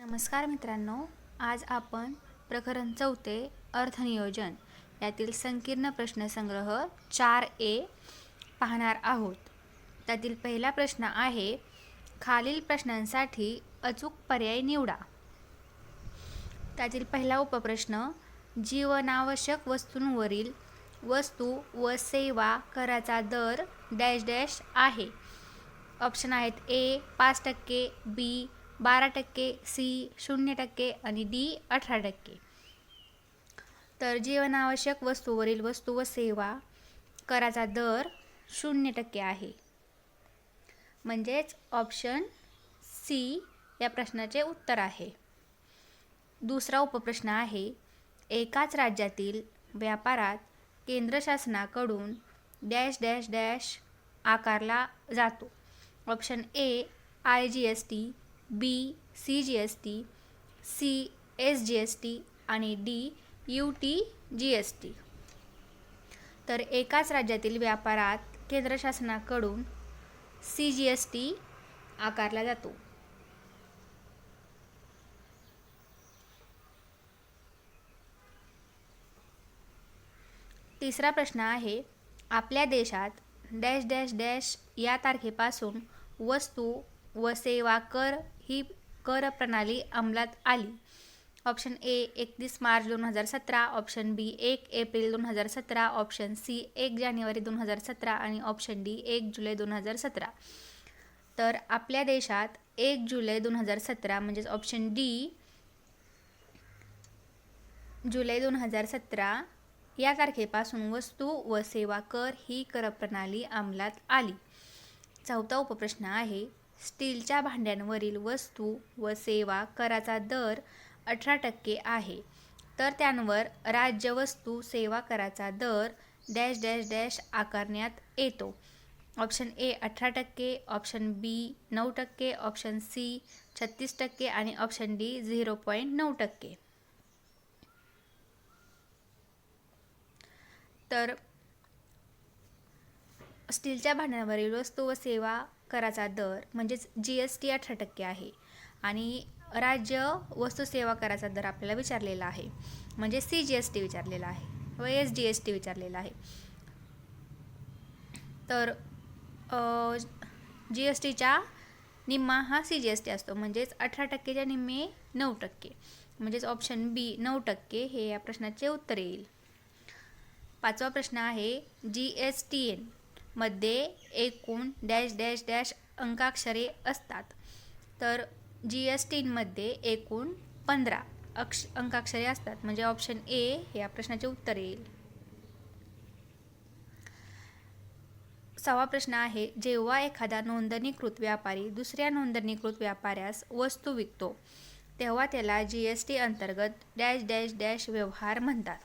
नमस्कार मित्रांनो, आज आपण प्रकरण 4 अर्थनियोजन यातील संकीर्ण प्रश्नसंग्रह 4A पाहणार आहोत. त्यातील पहिला प्रश्न आहे, खालील प्रश्नांसाठी अचूक पर्याय निवडा. त्यातील पहिला उपप्रश्न, जीवनावश्यक वस्तूंवरील वस्तू व सेवा कराचा दर डॅश डॅश आहे. ऑप्शन आहेत ए 5%, बी 12%, सी 0% आणि डी 18%. तर जीवनावश्यक वस्तूवरील वस्तू व सेवा कराचा दर 0% आहे. म्हणजेच ऑप्शन सी या प्रश्नाचे उत्तर आहे. दुसरा उपप्रश्न आहे, एकाच राज्यातील व्यापारात केंद्र शासनाकडून डॅश डॅश डॅश आकारला जातो. Option A IGST, B CGST, C SGST आणि डी UTGST. तर एकाच राज्यातील व्यापारात केंद्र शासनाकडून CGST आकारला जातो. तिसरा प्रश्न आहे, आपल्या देशात डॅश डॅश डॅश या तारखेपासून वस्तू व सेवा कर ही कर प्रणाली अंमलात आली. Option A 31 March 2017, option B 1 April 2017, option C 1 जानेवारी 2017 आणि ऑप्शन डी 1 जुलै 2017. तर आपल्या देशात 1 जुलै 2017 म्हणजेच ऑप्शन डी जुलै 2017 या तारखेपासून वस्तू व सेवा कर ही कर प्रणाली अंमलात आली. चौथा उपप्रश्न आहे, स्टीलच्या भांड्यांवरील वस्तू व सेवा कराचा दर 18% आहे. तर त्यांवर राज्य वस्तू सेवा कराचा दर डॅश डॅश डॅश आकारण्यात येतो. Option A 18%, option B 9%, option C 36% आणि ऑप्शन डी 0.9%. तर स्टीलच्या भांड्यांवरील वस्तू व सेवा कराचा दर म्हणजेच GST 18% आहे आणि राज्य वस्तू सेवा कराचा दर आपल्याला विचारलेला आहे, म्हणजे CGST विचारलेला आहे व SGST विचारलेला आहे. तर GSTच्या निम्मा हा CGST असतो, म्हणजेच 18%च्या निम्मे 9%, म्हणजेच ऑप्शन बी 9% हे या प्रश्नाचे उत्तर येईल. पाचवा प्रश्न आहे, GSTN मध्ये एकूण डॅश डॅश डॅश अंकाक्षरे असतात. तर GSTN मध्ये एकूण 15 अंकाक्षरे असतात, म्हणजे ऑप्शन ए हे या प्रश्नाचे उत्तर येईल. सहावा प्रश्न आहे, जेव्हा एखादा नोंदणीकृत व्यापारी दुसऱ्या नोंदणीकृत व्यापाऱ्यास वस्तू विकतो तेव्हा त्याला GST अंतर्गत डॅश डॅश डॅश व्यवहार म्हणतात.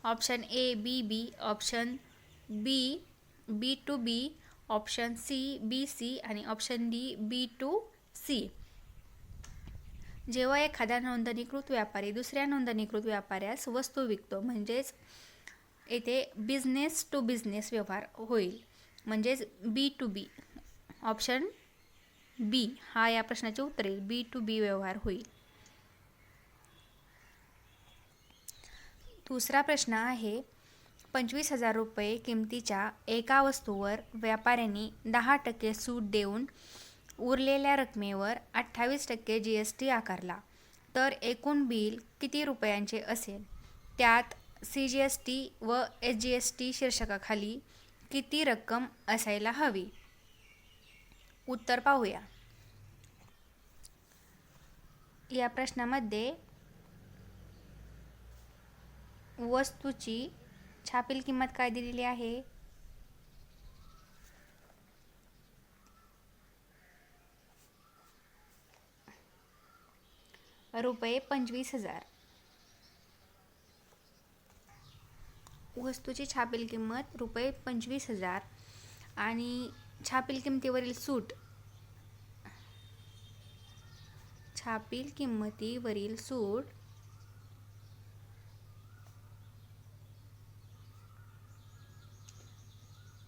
Option A BB, option B B2B, option C BC आणि ऑप्शन डी B2C. जेव्हा एखादा नोंदणीकृत व्यापारी दुसऱ्या नोंदणीकृत व्यापाऱ्यास वस्तू विकतो म्हणजेच येथे बिझनेस टू बिझनेस व्यवहार होईल, म्हणजेच B2B. ऑप्शन बी हा या प्रश्नाचे उत्तर येईल, B2B व्यवहार होईल. दुसरा प्रश्न आहे, 25,000 रुपये किमतीच्या एका वस्तूवर व्यापाऱ्यांनी 10% सूट देऊन उरलेल्या रकमेवर 28% GST आकारला. तर एकूण बिल किती रुपयांचे असेल? त्यात CGST व SGST शीर्षकाखाली किती रक्कम असायला हवी? उत्तर पाहूया. या प्रश्नामध्ये वस्तूची छापील किंमत काय दिलेली आहे? रुपये 25,000. वस्तूची छापील किंमत रुपये 25,000 आणि छापील किंमतीवरील सूट, छापील किंमतीवरील सूट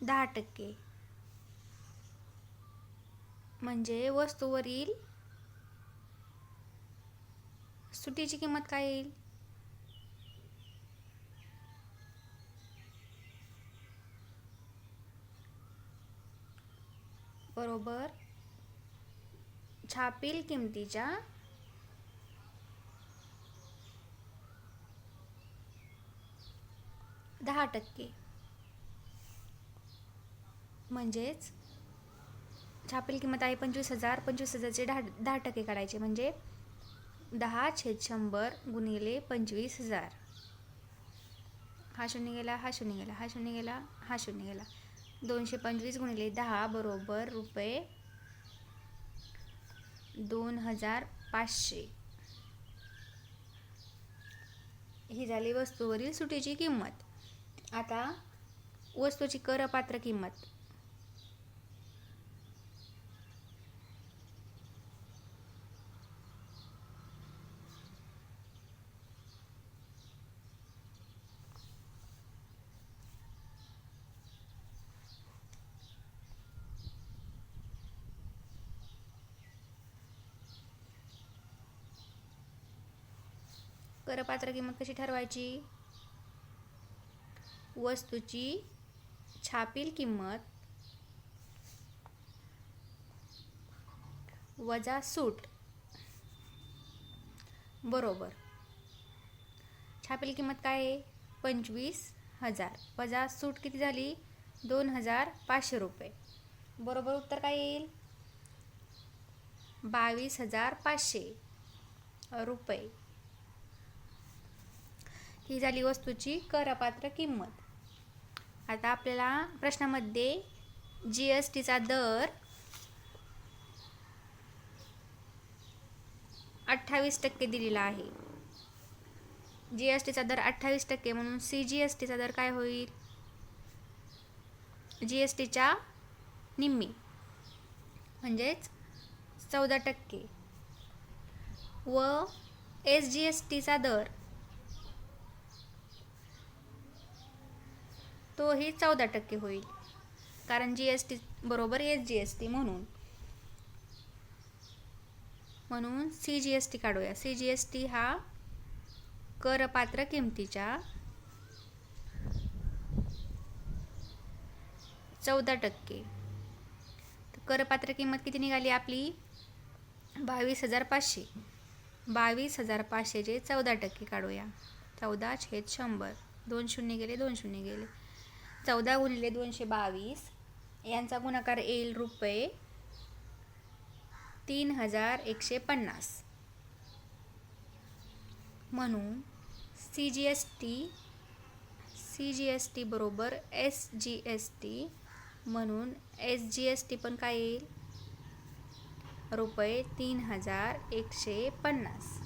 10%, म्हणजे वस्तूवरील सुटीची किंमत काय येईल? बरोबर, छापील किमतीच्या 10%. म्हणजेच छापील किंमत आहे 25,000. 25,000चे 10% काढायचे म्हणजे 10/100 गुणिले 25,000. हा शून्य गेला, हा शून्य गेला, हा शून्य गेला, हा शून्य गेला. 225 गुणिले 10 बरोबर रुपये 2,500. ही झाली वस्तूवरील सुटीची किंमत. आता वस्तूची करपात्र किंमत. करपात्र किंमत कशी ठरवायची? वस्तूची छापील किंमत वजा सूट बरोबर. छापील किंमत काय आहे? 25,000 वजा सूट किती झाली? 2,500 रुपये. बरोबर उत्तर काय येईल? 22,500 रुपये. ही झाली वस्तूची करपात्र किंमत. आता आपल्याला प्रश्नामध्ये GSTचा दर 28% दिलेला आहे. GSTचा दर 28% म्हणून CGSTचा दर काय होईल? GSTच्या निम्मी म्हणजेच 14% व SGSTचा दर तोही 14% होईल, कारण GST बरोबर SGST म्हणून CGST काढूया. CGST हा करपात्र किमतीच्या 14%. करपात्र किंमत किती निघाली आपली? 22,500. 22,500चे 14% काढूया. 14/100. 2 शून्य गेले, 2 शून्य गेले. 14 गुणिले 222 यांचा गुणाकार येईल रुपये 3,150. म्हणून CGST बरोबर SGST म्हणून SGST पण काय येईल? रुपये 3,150.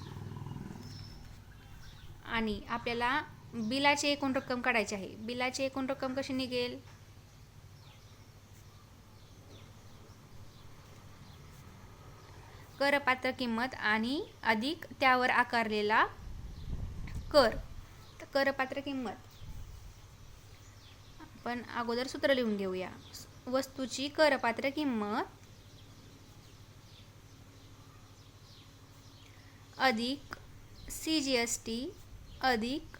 आणि आपल्याला बिलाची एकूण रक्कम काढायची आहे. बिलाची एकूण रक्कम कशी निघेल? करपात्र किंमत आणि अधिक त्यावर आकारलेला कर. करपात्र किंमत आपण अगोदर सूत्र लिहून घेऊया. वस्तूची करपात्र किंमत अधिक CGST अधिक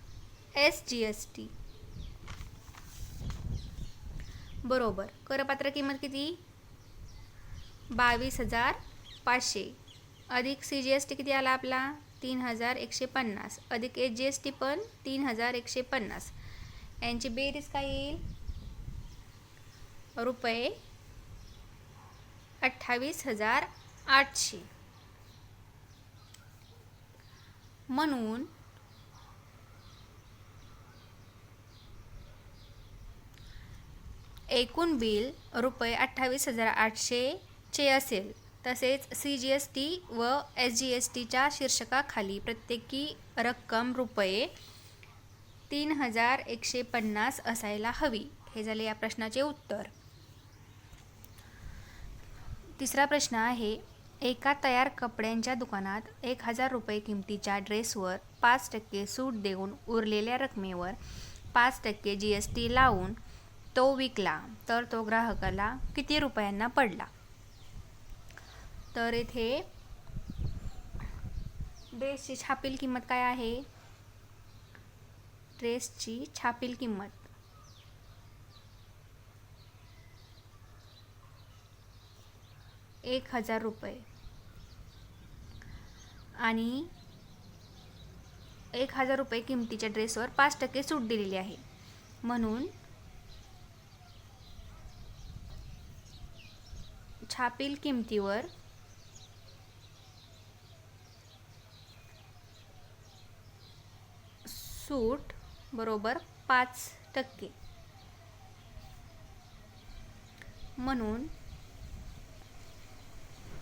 SGST बरोबर. करपात्र किंमत किती? 22,500 अधिक CGST किती आला आपला? 3,150 अधिक SGST पण 3,150. यांची बेरीज काय येईल? रुपये 28,800. म्हणून एकूण बिल रुपये 28,800 चे असेल. तसेच CGST व SGSTच्या शीर्षकाखाली प्रत्येकी रक्कम रुपये 3,150 असायला हवी. हे झाले या प्रश्नाचे उत्तर. तिसरा प्रश्न आहे, एका तयार कपड्यांच्या दुकानात 1,000 रुपये किमतीच्या ड्रेसवर 5% सूट देऊन उरलेल्या रकमेवर 5% GST लावून तो विकला तर तो ग्राहकाला किती रुपयांना पडला? तर इथे ड्रेसची छापील किंमत काय आहे? ड्रेसची छापील किंमत 1,000 रुपये आणि 1,000 रुपये किमतीच्या ड्रेसवर 5% सूट दिलेली आहे. म्हणून छापील किमतीवर सूट बरोबर 5%. म्हणून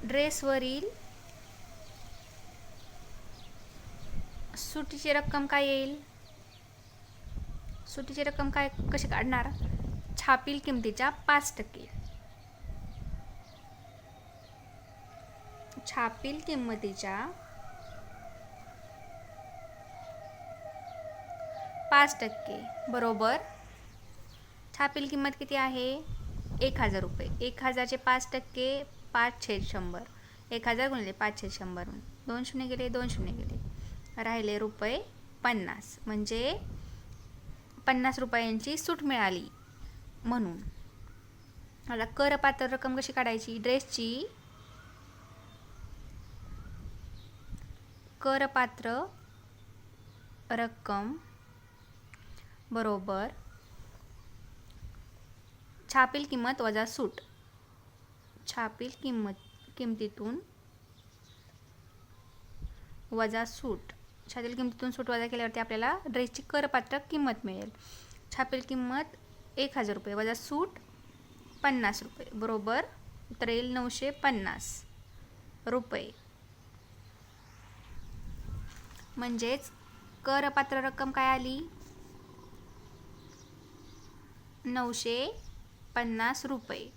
ड्रेसवरील सुटीची रक्कम काय येईल? सुटीची रक्कम काय कशी काढणार? छापील किमतीच्या 5%. छापील किंमतीच्या 5% बरोबर छापील किंमत किती आहे? 1,000 रुपये. 1,000चे 5% 5/100. 1,000 गुणिले 5/100. 2 शून्य गेले, 2 शून्य गेले, राहिले रुपये 50. म्हणजे 50 रुपयांची सूट मिळाली. म्हणून आता करपात्र रक्कम कशी काढायची? ड्रेसची करपात्र रक्कम बरोबर छापील किंमत वजा सूट. छापील किमतीतून वजा सूट. छापील किमतीतून सूट वजा केल्यावरती आपल्याला ड्रेसची करपात्र किंमत मिळेल. छापील किंमत 1,000 रुपये वजा सूट 50 रुपये बरोबर उत्तर येईल 950 रुपये. म्हणजेच करपात्र रक्कम काय आली? 950 रुपये.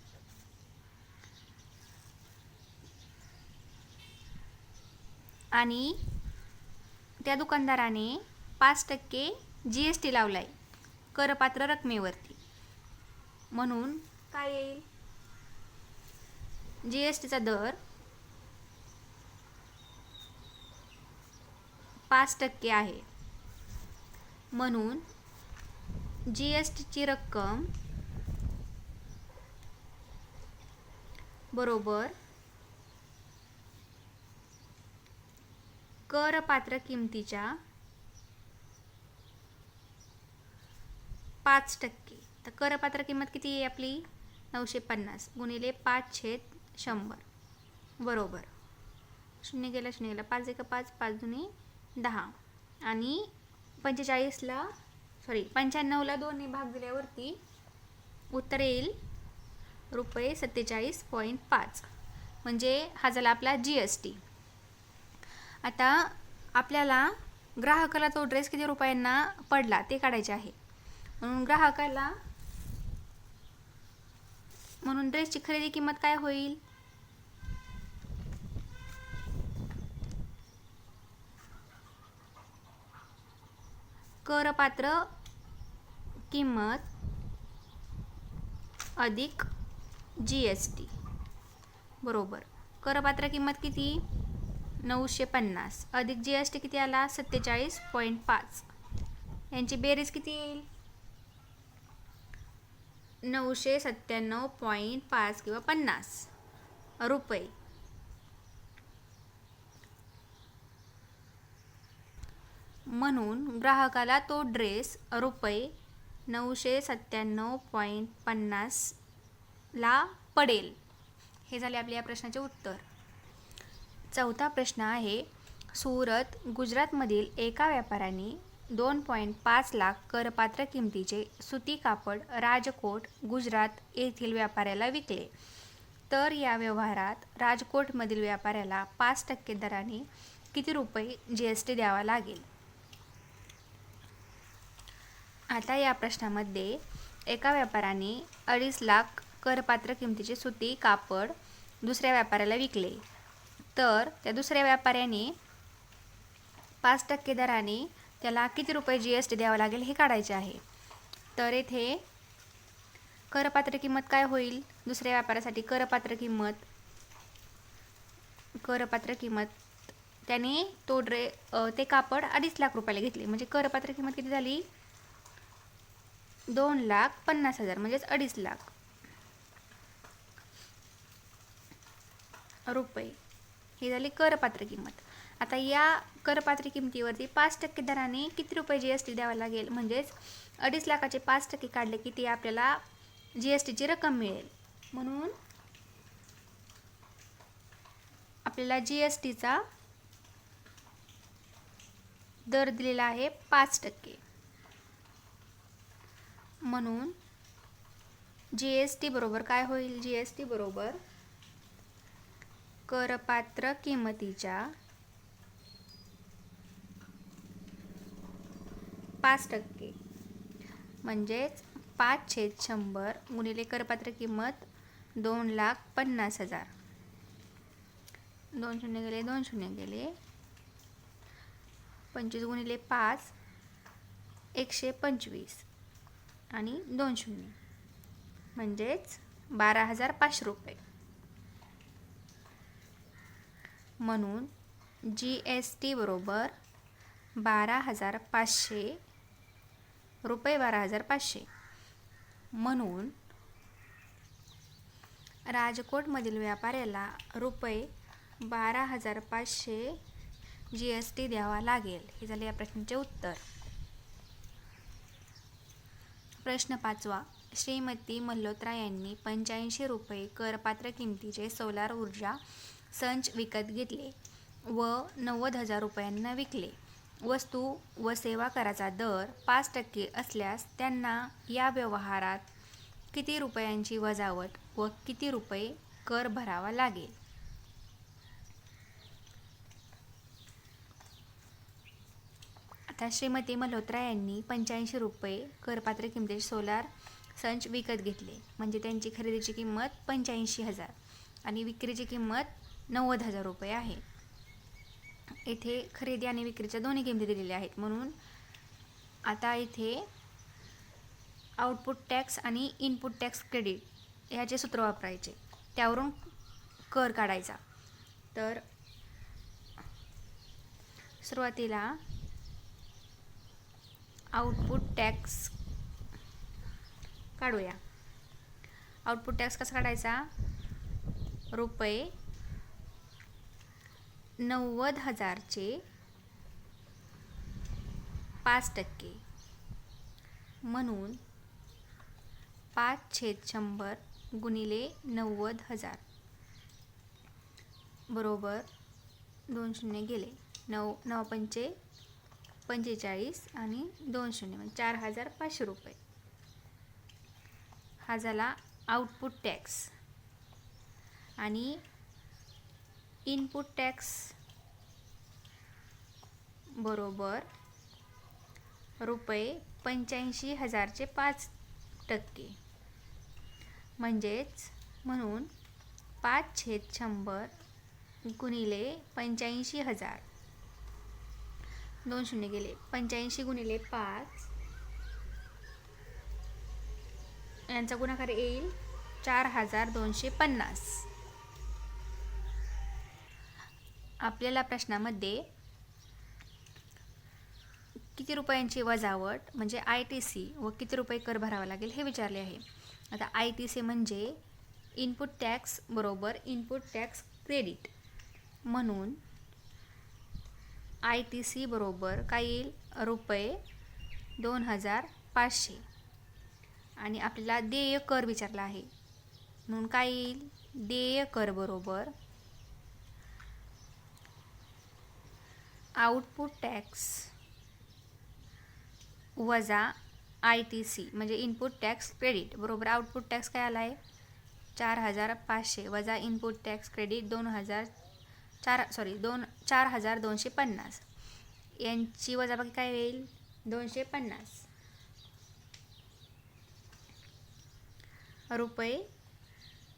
आणि त्या दुकानदाराने 5% GST लावलाय करपात्र रकमेवरती. म्हणून काय येईल? GSTचा दर 5% आहे. म्हणून GSTची रक्कम बरोबर करपात्र किमतीच्या 5%. तर करपात्र किंमत किती आहे आपली? 950 गुणिले 5/100 बरोबर 0 गेला 0 गेला 5 1 5 5 2 10 आणि 95ला 2ने भाग दिल्यावरती उत्तर येईल रुपये 47.5. म्हणजे हा झाला आपला GST. आता आपल्याला ग्राहकाला तो ड्रेस किती रुपयांना पडला ते काढायचे आहे. म्हणून ड्रेसची खरेदी किंमत काय होईल? करपात्र किंमत अधिक GST बरोबर करपात्र किंमत किती? 950 अधिक GST किती आला? 47.5. यांची बेरीज किती येईल? 997.5 किंवा 50 रुपये. म्हणून ग्राहकाला तो ड्रेस रुपये 997.50 ला पडेल. हे झाले आपल्या या प्रश्नाचे उत्तर. चौथा प्रश्न आहे, सुरत गुजरातमधील एका व्यापाऱ्याने 2.5 लाख करपात्र किमतीचे सुती कापड राजकोट गुजरात येथील व्यापाऱ्याला विकले. तर या व्यवहारात राजकोटमधील व्यापाऱ्याला 5% दराने किती रुपये GST द्यावा लागेल? आता या प्रश्नामध्ये एका व्यापाऱ्याने 2.5 लाख करपात्र किमतीचे सुती कापड दुसऱ्या व्यापाऱ्याला विकले. तर त्या दुसऱ्या व्यापाऱ्याने 5% दराने त्याला किती रुपये GST द्यावा लागेल हे काढायचे आहे. तर येथे करपात्र किंमत काय होईल? दुसऱ्या व्यापाऱ्यासाठी करपात्र किंमत त्याने ते कापड 2.5 लाख रुपयाला घेतले. म्हणजे करपात्र किंमत किती झाली? 2,50,000 म्हणजेच 2.5 लाख रुपये ही झाली करपात्र किंमत. आता या करपात्र किमतीवरती 5% दराने किती रुपये GST द्यावा लागेल? म्हणजेच 2.5 लाखाचे 5% काढले की ती आपल्याला GSTची रक्कम मिळेल. म्हणून आपल्याला GSTचा दर दिलेला आहे 5%. म्हणून GST बरोबर काय होईल? GST बरोबर करपात्र किंमतीच्या 5% म्हणजेच 5/100 गुणिले करपात्र किंमत 2,50,000. 2 शून्य गेले, 2 शून्य गेले. 25 गुणिले 5 125 आणि 2 शून्य म्हणजेच 12,500 रुपये. म्हणून GST बरोबर 12,500 रुपये. 12,500. म्हणून राजकोटमधील व्यापाऱ्याला रुपये 12,500 GST द्यावा लागेल. हे झाले या प्रश्नाचे उत्तर. प्रश्न 5. श्रीमती मल्होत्रा यांनी 85 रुपये करपात्र किमतीचे सोलार ऊर्जा संच विकत घेतले व 90,000 रुपयांना विकले. वस्तू व सेवा कराचा दर 5% असल्यास त्यांना या व्यवहारात किती रुपयांची वजावट व किती रुपये कर भरावा लागेल? आता श्रीमती मल्होत्रा यांनी 85 रुपये करपात्र किमतीचे सोलार संच विकत घेतले. म्हणजे त्यांची खरेदीची किंमत 85,000 आणि विक्रीची किंमत 90,000 रुपये आहे. येथे खरेदी आणि विक्रीच्या दोन्ही किमती दिलेल्या आहेत. म्हणून आता इथे आउटपुट टॅक्स आणि इनपुट टॅक्स क्रेडिट ह्याचे सूत्र वापरायचे. त्यावरून कर काढायचा. तर सुरुवातीला आउटपुट टॅक्स काढूया. आउटपुट टॅक्स कसा काढायचा? रुपये 90,000चे 5% म्हणून 5/100 गुणिले 90,000 बरोबर 2 शून्य गेले. 9 पंचे 45 आणि 2 शून्य म्हणजे 4,500 रुपये. हा झाला आउटपुट टॅक्स. आणि इनपुट टॅक्स बरोबर रुपये 85,000चे 5% म्हणून 5/100 गुणिले 85,000 2 शून्य गेले. 85 गुणिले 5 यांचा गुणाकार येईल 4,250. आपल्याला प्रश्नामध्ये किती रुपयांची वजावट म्हणजे ITC व किती रुपये कर भरावा लागेल हे विचारले आहे. आता ITC म्हणजे इनपुट टॅक्स बरोबर इनपुट टॅक्स क्रेडिट. म्हणून ITC बरोबर काय येईल? रुपये 2,500 आणि आपल्याला देय कर विचारला आहे. म्हणून काय येईल? देय कर बरोबर आउटपुट टॅक्स वजा ITC म्हणजे इनपुट टॅक्स क्रेडिट बरोबर आउटपुट टॅक्स काय आला आहे? 4,500 वजा इनपुट टॅक्स क्रेडिट 4,250 यांची वजाबाकी काय होईल? 250 रुपये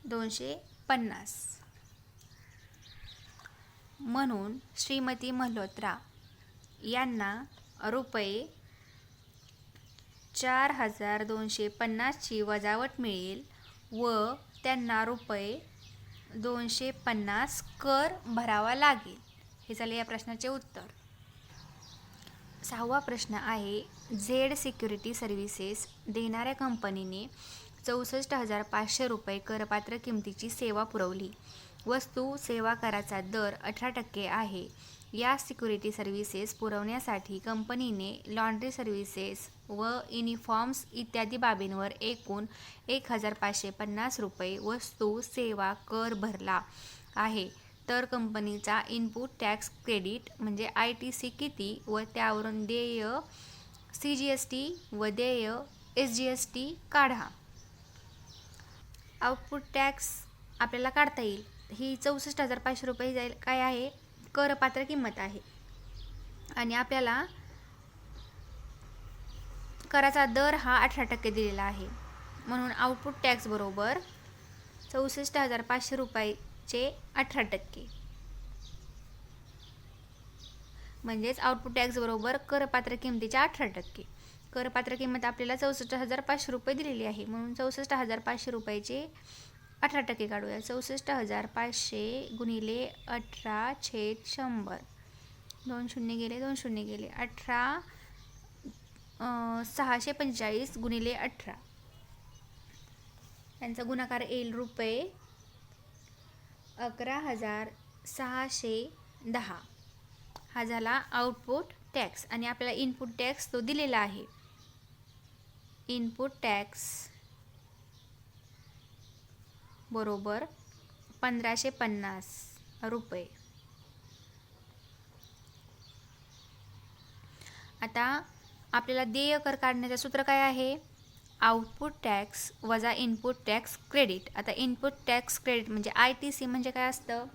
250. म्हणून श्रीमती मल्होत्रा यांना रुपये 4,250ची वजावट मिळेल व त्यांना रुपये 250 कर भरावा लागेल. हे झाले या प्रश्नाचे उत्तर. 6वा प्रश्न आहे, झेड सिक्युरिटी सर्व्हिसेस देणाऱ्या कंपनीने 64,500 रुपये करपात्र किमतीची सेवा पुरवली. वस्तू सेवा कराचा दर 18% आहे. या सिक्युरिटी सर्व्हिसेस पुरवण्यासाठी कंपनीने लॉन्ड्री सर्व्हिसेस व युनिफॉर्म्स इत्यादी बाबींवर एकूण 1,550 रुपये वस्तू सेवा कर भरला आहे. तर कंपनीचा इनपुट टॅक्स क्रेडिट म्हणजे ITC किती व त्यावरून देय CGST व देय SGST काढा. आउटपुट टॅक्स आपल्याला काढता येईल. ही 64,500 रुपये जाईल काय आहे, करपात्र किंमत आहे आणि आपल्याला कराचा दर हा 18% दिलेला आहे. म्हणून आउटपुट टॅक्स बरोबर 64,500 रुपयाचे 18%, म्हणजेच आउटपुट टॅक्स बरोबर करपात्र किमतीच्या 18%. करपात्र किंमत आपल्याला 64,500 रुपये दिलेली आहे, म्हणून 64,500 रुपयाचे 18% काढूया. 64,500 गुणिले 18/100. 2 शून्य गेले 2 शून्य गेले 645 गुणिले 18. यांचा गुणाकार येईल रुपये 11,610. हा झाला आउटपुट टॅक्स आणि आपल्याला इनपुट टॅक्स तो दिलेला आहे. इनपुट टॅक्स बरोबर 1,550 रुपये. आता आपल्याला देय कर काढण्याचे सूत्र काय आहे, आउटपुट टॅक्स वजा इनपुट टॅक्स क्रेडिट. आता इनपुट टॅक्स क्रेडिट म्हणजे ITC म्हणजे काय असतं,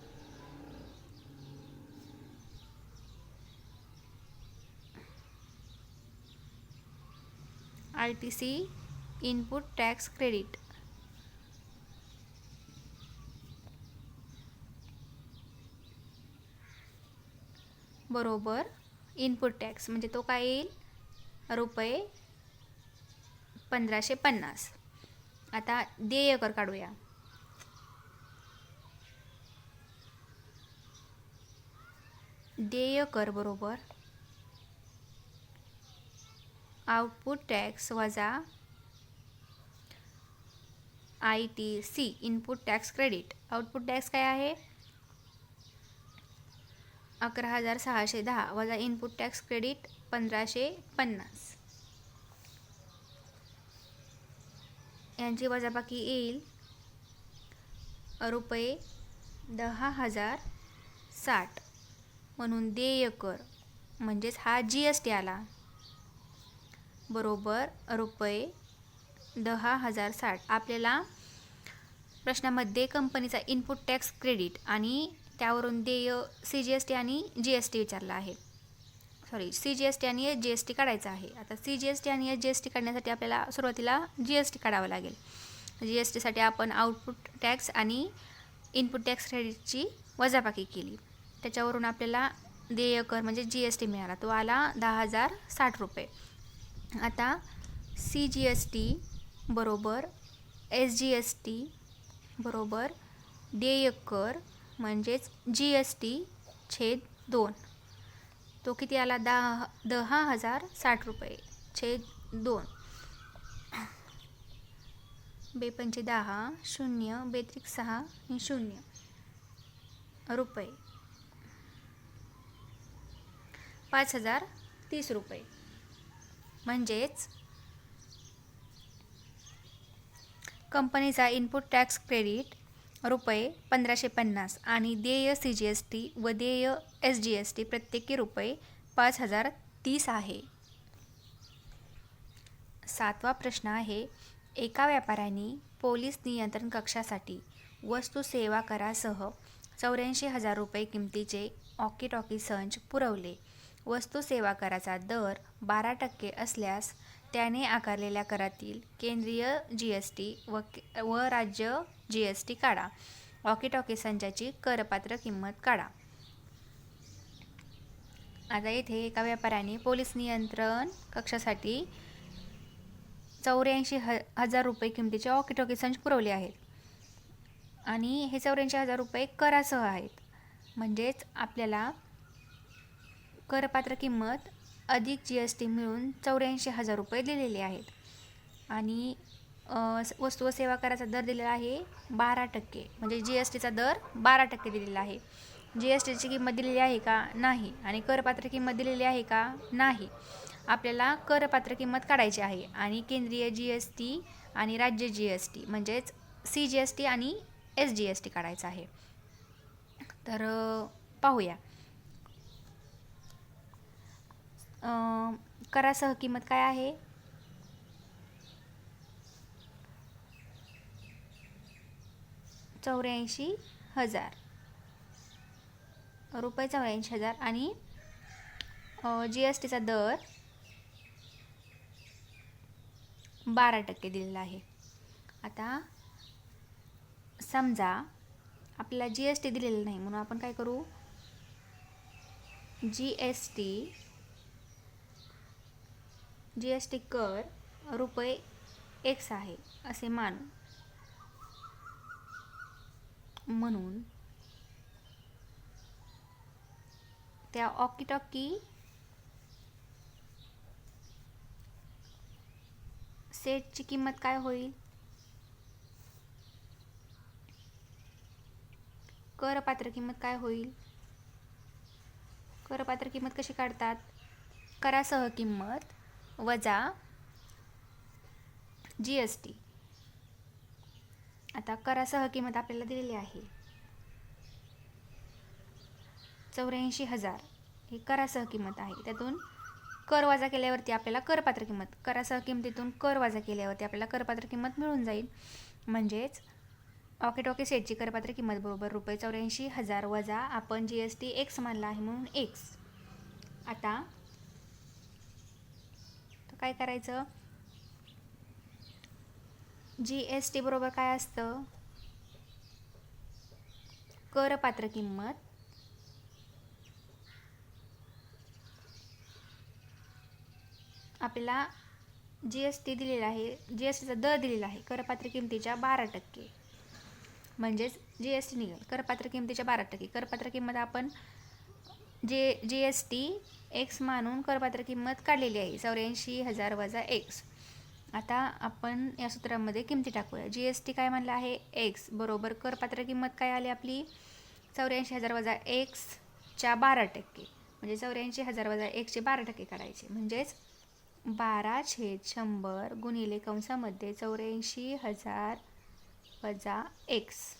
ITC इनपुट टॅक्स क्रेडिट बरोबर इनपुट टॅक्स म्हणजे तो काय येईल रुपये 1,550. आता देय कर काढूया. देय कर बरोबर आउटपुट टॅक्स वजा ITC input tax credit. Output tax काय आहे 11,610 वजा इनपुट टॅक्स क्रेडिट 1,550. यांची वजाबाकी येईल रुपये 10,060. म्हणून देय कर म्हणजेच हा GST आला बरोबर रुपये 10,060. आपल्याला प्रश्नामध्ये कंपनीचा इनपुट टॅक्स क्रेडिट आणि त्यावरून देय CGST आणि GST विचारला आहे. CGST आणि GST काढायचा आहे. आता CGST आणि GST काढण्यासाठी आपल्याला सुरुवातीला GST काढावं लागेल. GST साठी आपण आउटपुट टॅक्स आणि इनपुट टॅक्स क्रेडिटची वजाबाकी केली. त्याच्यावरून आपल्याला देय कर म्हणजे GST मिळाला, तो आला 10,060 रुपये. आता CGST बरोबर SGST बरोबर देय कर म्हणजेच GST/2. तो किती आला 10,060 रुपये छेद 2. 2×5 = 10, 0 2×3 = 6 आणि 0 रुपये 5,030 रुपये. म्हणजेच कंपनीचा इनपुट टॅक्स क्रेडिट रुपये 1,550 आणि देय CGST व देय SGST प्रत्येकी रुपये 5,030 आहे. 7वा प्रश्न आहे, एका व्यापाऱ्याने पोलीस नियंत्रण कक्षासाठी वस्तू सेवा करासह 84,000 रुपये किमतीचे वॉकी-टॉकी संच पुरवले. वस्तू सेवा कराचा दर 12% असल्यास त्याने आकारलेल्या करातील केंद्रीय GST व राज्य GST काढा. वॉकी-टॉकी संचाची करपात्र किंमत काढा. आता येथे एका व्यापाऱ्याने पोलीस नियंत्रण कक्षासाठी 84,000 रुपये किमतीचे वॉकी-टॉकी संच पुरवले आहेत आणि हे 84,000 रुपये करासह आहेत. म्हणजेच आपल्याला करपात्र किंमत अधिक GST मिळून 84,000 रुपये दिलेले आहेत आणि वस्तू व सेवा कराचा दर दिलेला आहे 12%, म्हणजे GSTचा दर 12% दिलेला आहे. GSTची किंमत दिलेली आहे का? नाही. आणि करपात्र किंमत दिलेली आहे का? नाही. आपल्याला करपात्र किंमत काढायची आहे आणि केंद्रीय GST आणि राज्य GST म्हणजेच CGST आणि SGST काढायचा आहे. तर पाहूया. करासह किंमत काय आहे? ₹84,000 आणि GSTचा दर 12% दिलेला आहे. आता समजा आपल्याला GST दिलेलं नाही, म्हणून आपण काय करू? GST कर ₹X आहे असे मानू. म्हणून त्या ऑकीटॉकी सेटची किंमत काय होईल? करपात्र किंमत काय होईल? करपात्र किंमत कशी काढतात? करासह किंमत वजा GST. आता करासह किंमत आपल्याला दिलेली आहे 84,000, ही करासह किंमत आहे. त्यातून कर वजा केल्यावरती आपल्याला करपात्र किंमत, करासह किंमतीतून कर वजा केल्यावरती आपल्याला करपात्र किंमत मिळून जाईल. म्हणजेच ऑकीटॉकी सेटची करपात्र किंमत बरोबर ₹84,000 वजा आपण GST X मानला आहे म्हणून X. आता काय करायचं? GST बरोबर काय असतं? करपात्र किंमत आपल्याला GST दिलेला आहे, GSTचा दर दिलेला आहे करपात्र किंमतीच्या 12%, म्हणजेच GST निघेल करपात्र किंमतीच्या 12%. करपात्र किंमत आपण GST X मानून करपात्र किंमत काढलेली आहे 84,000 वजा X. आता आपण या सूत्रामध्ये किमती टाकूया. GST काय म्हणलं आहे? X बरोबर करपात्र किंमत काय आली आपली? 84,000 वजा X च्या 12%, म्हणजे 84,000 वजा X चे 12% काढायचे. म्हणजेच 12/100 गुणिले कंसामध्ये 84,000 वजा X.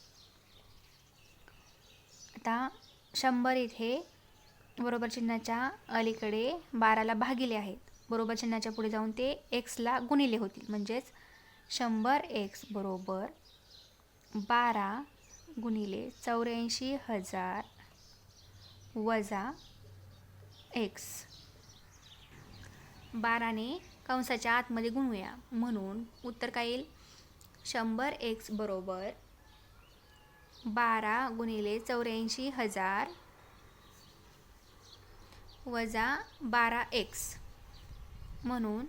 आता 100 इथे बरोबर चिन्हाच्या अलीकडे 12ला भागिले आहेत, बरोबर चिन्हाच्या पुढे जाऊन ते Xला गुणिले होतील. म्हणजेच 100X बरोबर 12 गुणिले 84,000 वजा X. 12ने कंसाच्या आतमध्ये गुणूया, म्हणून उत्तर काय येईल? 100X बरोबर 12 गुणिले 84,000 वजा 12X, म्हणून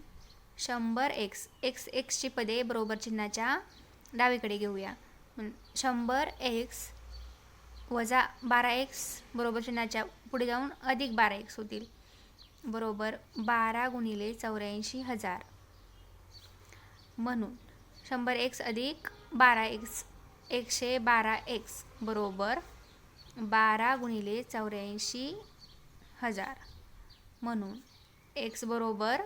100X. Xची पदे बरोबर चिन्हाच्या डावीकडे घेऊया. 100X वजा 12X बरोबर चिन्हाच्या पुढे जाऊन अधिक 12X होतील, बरोबर 12 गुणिले 84,000, म्हणून 100X अधिक 12X 112X बरोबर 12 गुणिले 84,000, म्हणून X बरोबर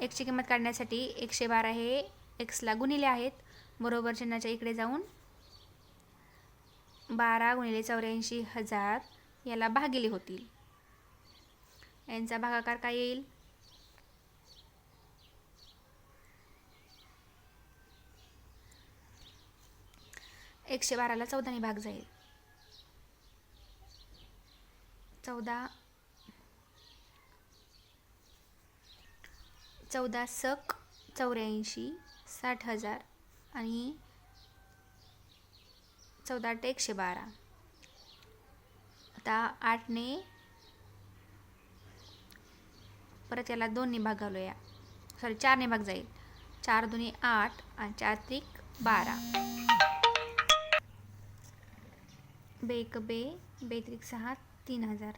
Xची किंमत काढण्यासाठी 112 हे Xला गुणिले आहेत, बरोबर चिन्हाच्या इकडे जाऊन 12 गुणिले 84,000 याला भागिले होतील. यांचा भागाकार काय येईल? 112ला 14ने भाग जाईल. 14 सक 84, 60,000 आणि 14 112. आता 8ने परत याला 2ने भाग घालूया, 4ने भाग जाईल. 4 दुनी 8 आणि 4 त्रिक 12. 2 1 2, 2 त्रिक 6, 3,000.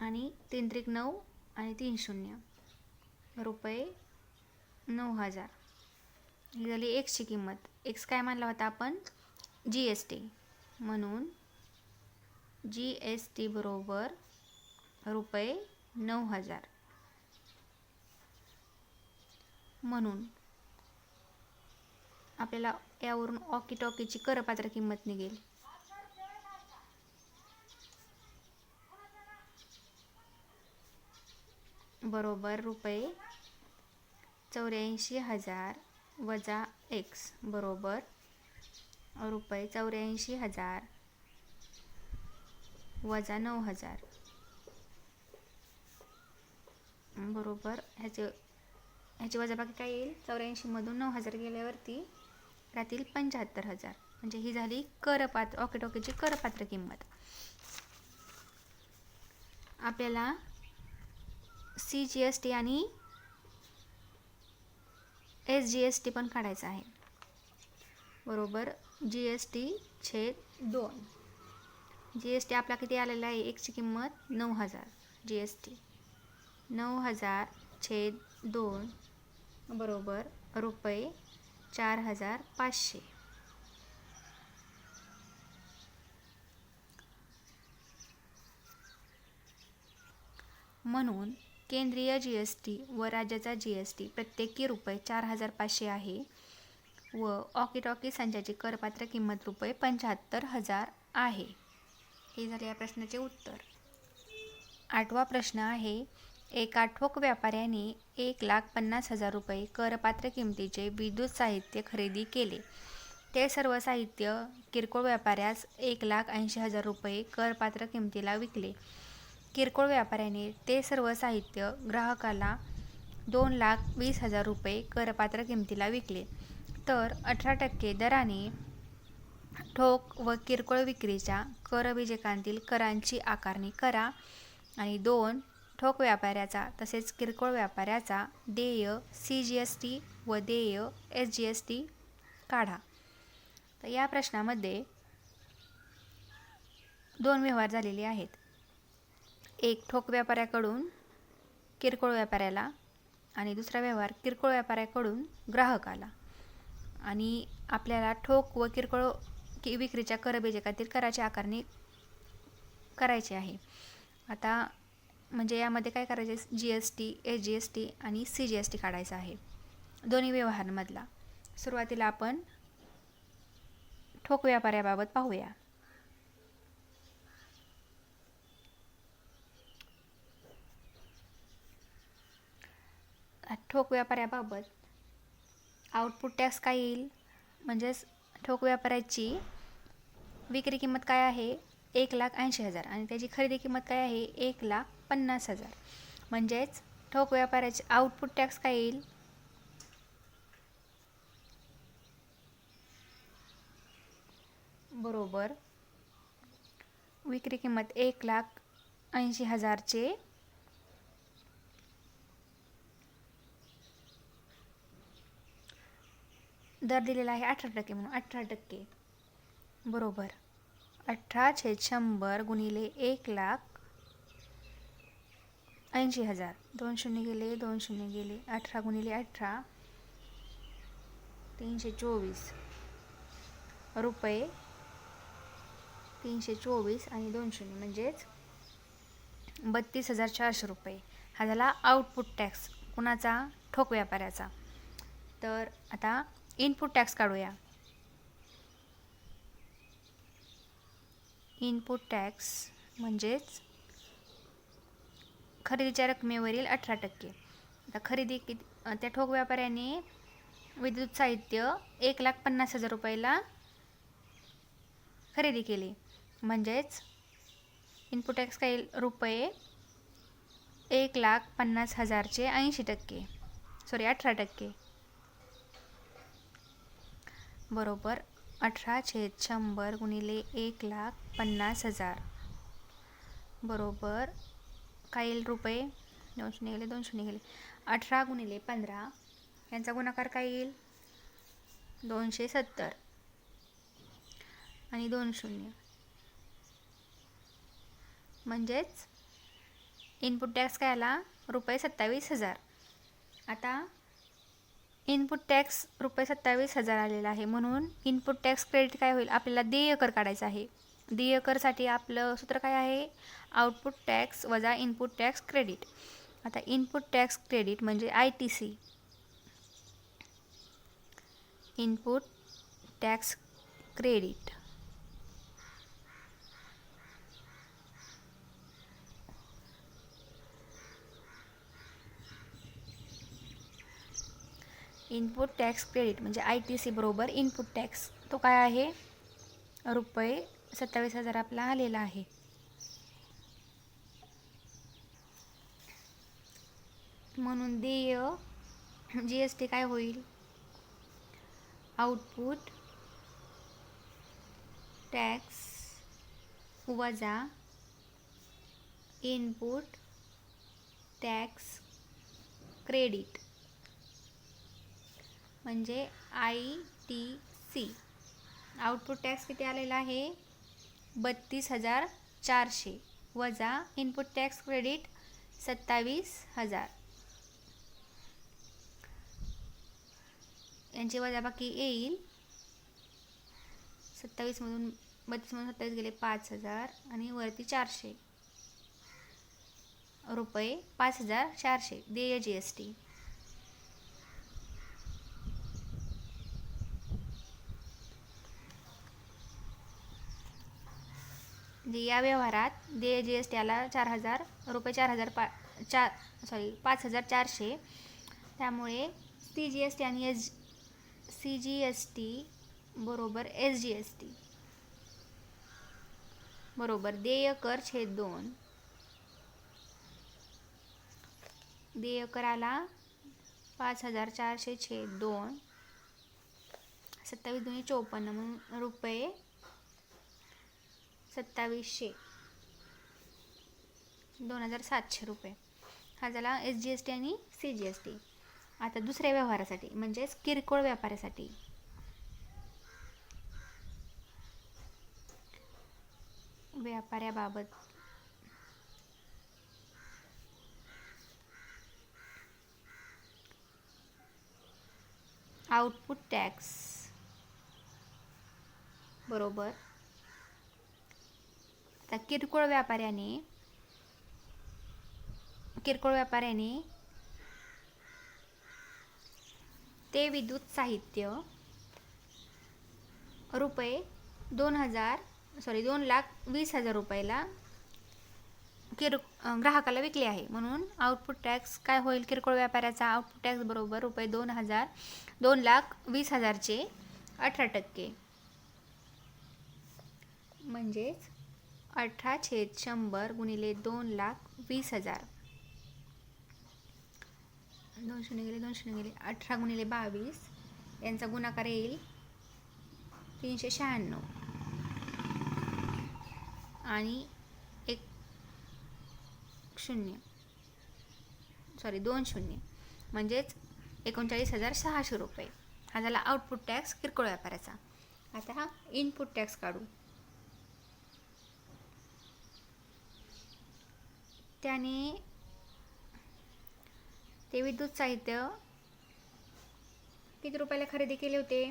आणि 3 त्रिक 9 आणि 3 शून्य रुपये 9,000. ही झाली एक्सची किंमत. एक्स काय मानला होता आपण? GST. म्हणून GST बरोबर रुपये 9,000. म्हणून आपल्याला यावरून ऑकीटॉकीची करपात्र किंमत निघेल. बरोबर रुपये 84,000 वजा एक्स बरोबर रुपये 84,000 वजा 9,000 बरोबर ह्याची वजाबाकी काय येईल? 84मधून 9,000 गेल्यावरती राहतील 75,000. म्हणजे ही झाली ऑकीटॉकीची करपात्र किंमत. आपल्याला CGST आणि SGST पण काढायचं आहे. बरोबर GST/2. GST आपला किती आलेला आहे? एकची किंमत 9,000. GST 9,000/2 बरोबर रुपये 4,500. म्हणून केंद्रीय GST व राज्याचा GST प्रत्येकी रुपये 4,500 आहे व ऑकीटॉकी संचाची करपात्र किंमत रुपये 75,000 आहे. हे झाले या प्रश्नाचे उत्तर. 8वा प्रश्न आहे, एका ठोक व्यापाऱ्याने 1,50,000 रुपये करपात्र किमतीचे विद्युत साहित्य खरेदी केले. ते सर्व साहित्य किरकोळ व्यापाऱ्यास 1,80,000 रुपये करपात्र किमतीला विकले. किरकोळ व्यापाऱ्याने ते सर्व साहित्य ग्राहकाला 2,20,000 रुपये करपात्र किमतीला विकले. तर 18% दराने ठोक व किरकोळ विक्रीच्या करविजेकांतील करांची आकारणी करा आणि 2 ठोक व्यापाऱ्याचा तसेच किरकोळ व्यापाऱ्याचा देय CGST व देय SGST काढा. तर या प्रश्नामध्ये 2 व्यवहार झालेले आहेत. एक ठोक व्यापाऱ्याकडून किरकोळ व्यापाऱ्याला आणि दुसरा व्यवहार किरकोळ व्यापाऱ्याकडून ग्राहकाला. आणि आपल्याला ठोक व किरकोळ विक्रीच्या करविजेकातील कराची आकारणी करायची आहे. आता म्हणजे यामध्ये काय करायचे? GST, SGST आणि CGST काढायचा आहे दोन्ही व्यवहारांमधला. सुरुवातीला आपण ठोक व्यापाऱ्याबाबत पाहूया. ठोक व्यापाऱ्याबाबत आउटपुट टॅक्स काय येईल? म्हणजेच ठोक व्यापाऱ्याची विक्री किंमत काय आहे? 1,80,000 आणि त्याची खरेदी किंमत काय आहे? 1,50,000. म्हणजेच ठोक व्यापाऱ्याचे आउटपुट टॅक्स काय येईल? बरोबर विक्री किंमत 1,80,000 चे दर दिलेला आहे 18% म्हणून 18% बरोबर 18/100 गुणिले 1,80,000. 2 शून्य गेले 2 शून्य गेले 18 गुणिले 18 324 रुपये 324 आणि 2 शून्य म्हणजेच 32,400 रुपये. हा झाला आउटपुट टॅक्स कुणाचा? ठोक व्यापाऱ्याचा. तर आता इनपुट टॅक्स काढूया. इनपुट टॅक्स म्हणजेच खरेदीच्या रकमेवरील 18%. आता खरेदी त्या ठोक व्यापाऱ्याने विद्युत साहित्य 1,50,000 रुपयाला खरेदी केली. म्हणजेच इनपुट टॅक्स काय येईल? रुपये 1,50,000 चे 80%. 18% बरोबर 18/100 गुणिले 1,50,000 बरोबर काय येईल? रुपये 2 शून्य गेले 2 शून्य गेले 18 गुणिले 15 यांचा गुणाकार काय येईल? 270 आणि 2 शून्य म्हणजेच इनपुट टॅक्स काय आला रुपये 27,000. आता इनपुट टॅक्स रुपये 27,000 आलेला आहे, म्हणून इनपुट टॅक्स क्रेडिट काय होईल, आपल्याला देय कर काढायचा आहे. देय करसाठी आपलं सूत्र काय आहे, आउटपुट टॅक्स वजा इनपुट टॅक्स क्रेडिट. आता इनपुट टॅक्स क्रेडिट म्हणजे ITC, input tax credit. Input tax credit म्हणजे ITC बरोबर इनपुट टॅक्स, तो काय आहे रुपये 27,000 आपला आलेला आहे. म्हणून देय GST काय होईल, आउटपुट टॅक्स वजा इनपुट टॅक्स क्रेडिट म्हणजे ITC. आउटपुट टॅक्स किती आलेला आहे 32,400 वजा इनपुट टॅक्स क्रेडिट 27,000. यांची वजाबाकी येईल, 27 मधून 32 मधून 27 गेले 5,000 आणि वरती 400 रुपये 5,400 देय GST. या व्यवहारात देय GST आला 4,000 रुपये 5,400. त्यामुळे CGST आणि CGST बरोबर SGST बरोबर देय कर छेद 2. देय कर आला 5,400 छेद 2, 27 दुनी 54 म्हणून रुपये 2700, 2,700 रुपये. हा झाला SGST आणि CGST. आता दुसऱ्या व्यवहारासाठी म्हणजेच किरकोळ व्यापाऱ्यासाठी व्यापाऱ्याबाबत आउटपुट टॅक्स बरोबर. आता किरकोळ व्यापाऱ्याने ते विद्युत साहित्य रुपये 2,20,000 रुपयाला ग्राहकाला विकले आहे. म्हणून आउटपुट टॅक्स काय होईल किरकोळ व्यापाऱ्याचा, आउटपुट टॅक्स बरोबर रुपये 2,20,000चे 18% म्हणजेच 18/100 गुणिले 2,20,000. 200 गेले 18 गुणिले 22 यांचा गुणाकार येईल 396 आणि 2 शून्य म्हणजेच 39,600 रुपये. हा झाला आउटपुट टॅक्स किरकोळ व्यापाऱ्याचा. आता हा इनपुट टॅक्स काढू. त्याने ते विद्युत साहित्य किती रुपयाला खरेदी केले होते,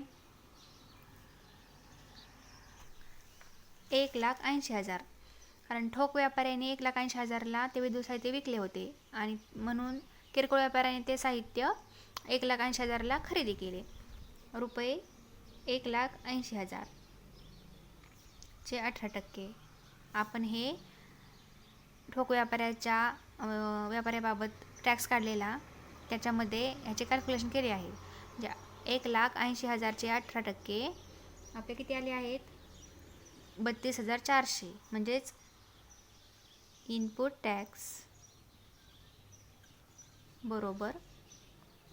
1,80,000. कारण ठोक व्यापाऱ्याने 1,80,000ला ते विद्युत साहित्य विकले होते आणि म्हणून किरकोळ व्यापाऱ्याने ते साहित्य 1,80,000ला खरेदी केले. रुपये 1,80,000 चे 18%. आपण हे ठोक व्यापाऱ्याबाबत टॅक्स काढलेला त्याच्यामध्ये ह्याचे कॅल्क्युलेशन केले आहे. म्हणजे 1,80,000चे 18% आपले किती आले आहेत 32,400. म्हणजेच इनपुट टॅक्स बरोबर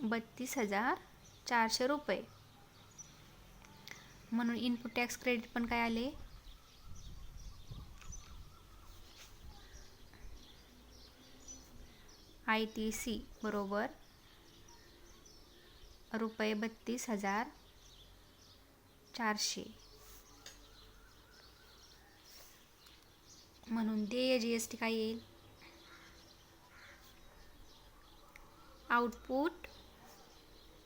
32,400 रुपये. म्हणून इनपुट टॅक्स क्रेडिट पण काय आले ITC बरोबर रुपये 32,400. म्हणून देय GST काय येईल आउटपुट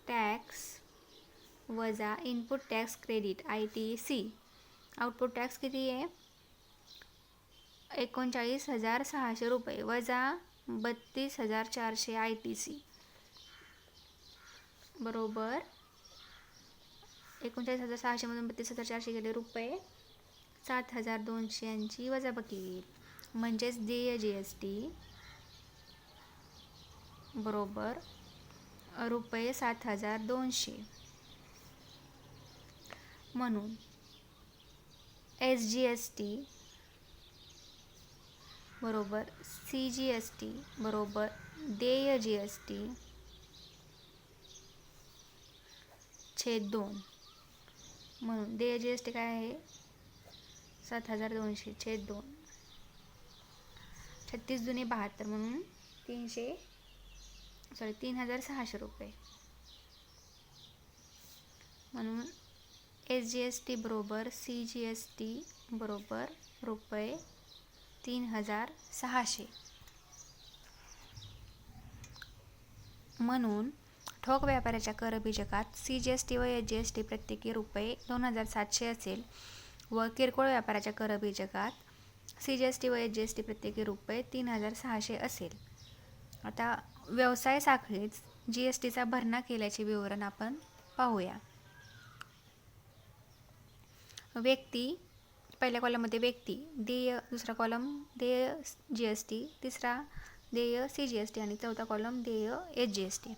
टॅक्स वजा input tax credit ITC. Output tax किती आहे? 39,600 रुपये वजा 32,400 ITC बरोबर 39,600 मधून 32,400 गेले रुपये 7,200 यांची वजाबाकी येईल. म्हणजेच देय GST बरोबर रुपये 7,200. म्हणून SGST बरोबर CGST बरोबर देय GST छेद 2. म्हणून देय GST काय आहे? 7,200 छेद 2. 36 दुने 72 म्हणून 3,600 रुपये. म्हणून SGST बरोबर CGST बरोबर रुपये 3,600. म्हणून ठोक व्यापाऱ्याच्या करबीजकात CGST व SGST प्रत्येकी रुपये 2,700 असेल व किरकोळ व्यापाऱ्याच्या करबीजकात CGST व SGST प्रत्येकी रुपये 3,600 असेल. आता व्यवसाय साखळीत GSTचा भरणा केल्याचे विवरण आपण पाहूया. व्यक्ती, पहिल्या कॉलममध्ये व्यक्ती देय, दुसरा कॉलम देय GST, तिसरा देय CGST आणि चौथा कॉलम देय SGST.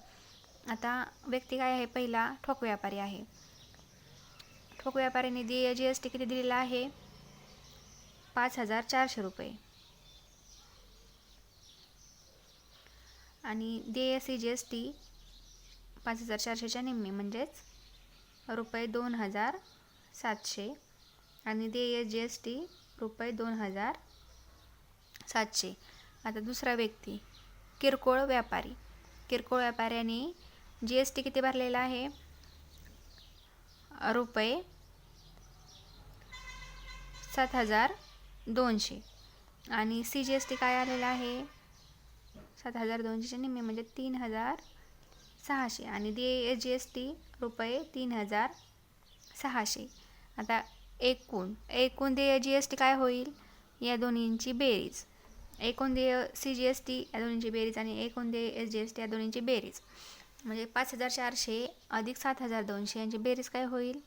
आता व्यक्ती काय आहे? पहिला ठोक व्यापारी आहे. ठोक व्यापाऱ्याने देय GST किती दिलेला आहे? 5,400 रुपये आणि देय CGST 5,400च्या निम्मे म्हणजेच रुपये 2,700 आणि देय GST रुपये 2,700. आता दुसरा व्यक्ती किरकोळ व्यापारी. किरकोळ व्यापाऱ्याने GST किती भरलेला आहे? रुपये 7,200 आणि CGST काय आलेला आहे? 7,200च्या निम्मे म्हणजे 3,600 आणि देय GST रुपये 3,600. आता एकूण देय GST काय होईल? या दोन्हींची बेरीज. एकूण देय CGST या दोन्हींची बेरीज आणि एकूण देय SGST या दोन्हींची बेरीज म्हणजे 5,400 अधिक 7,200 यांची बेरीज काय होईल?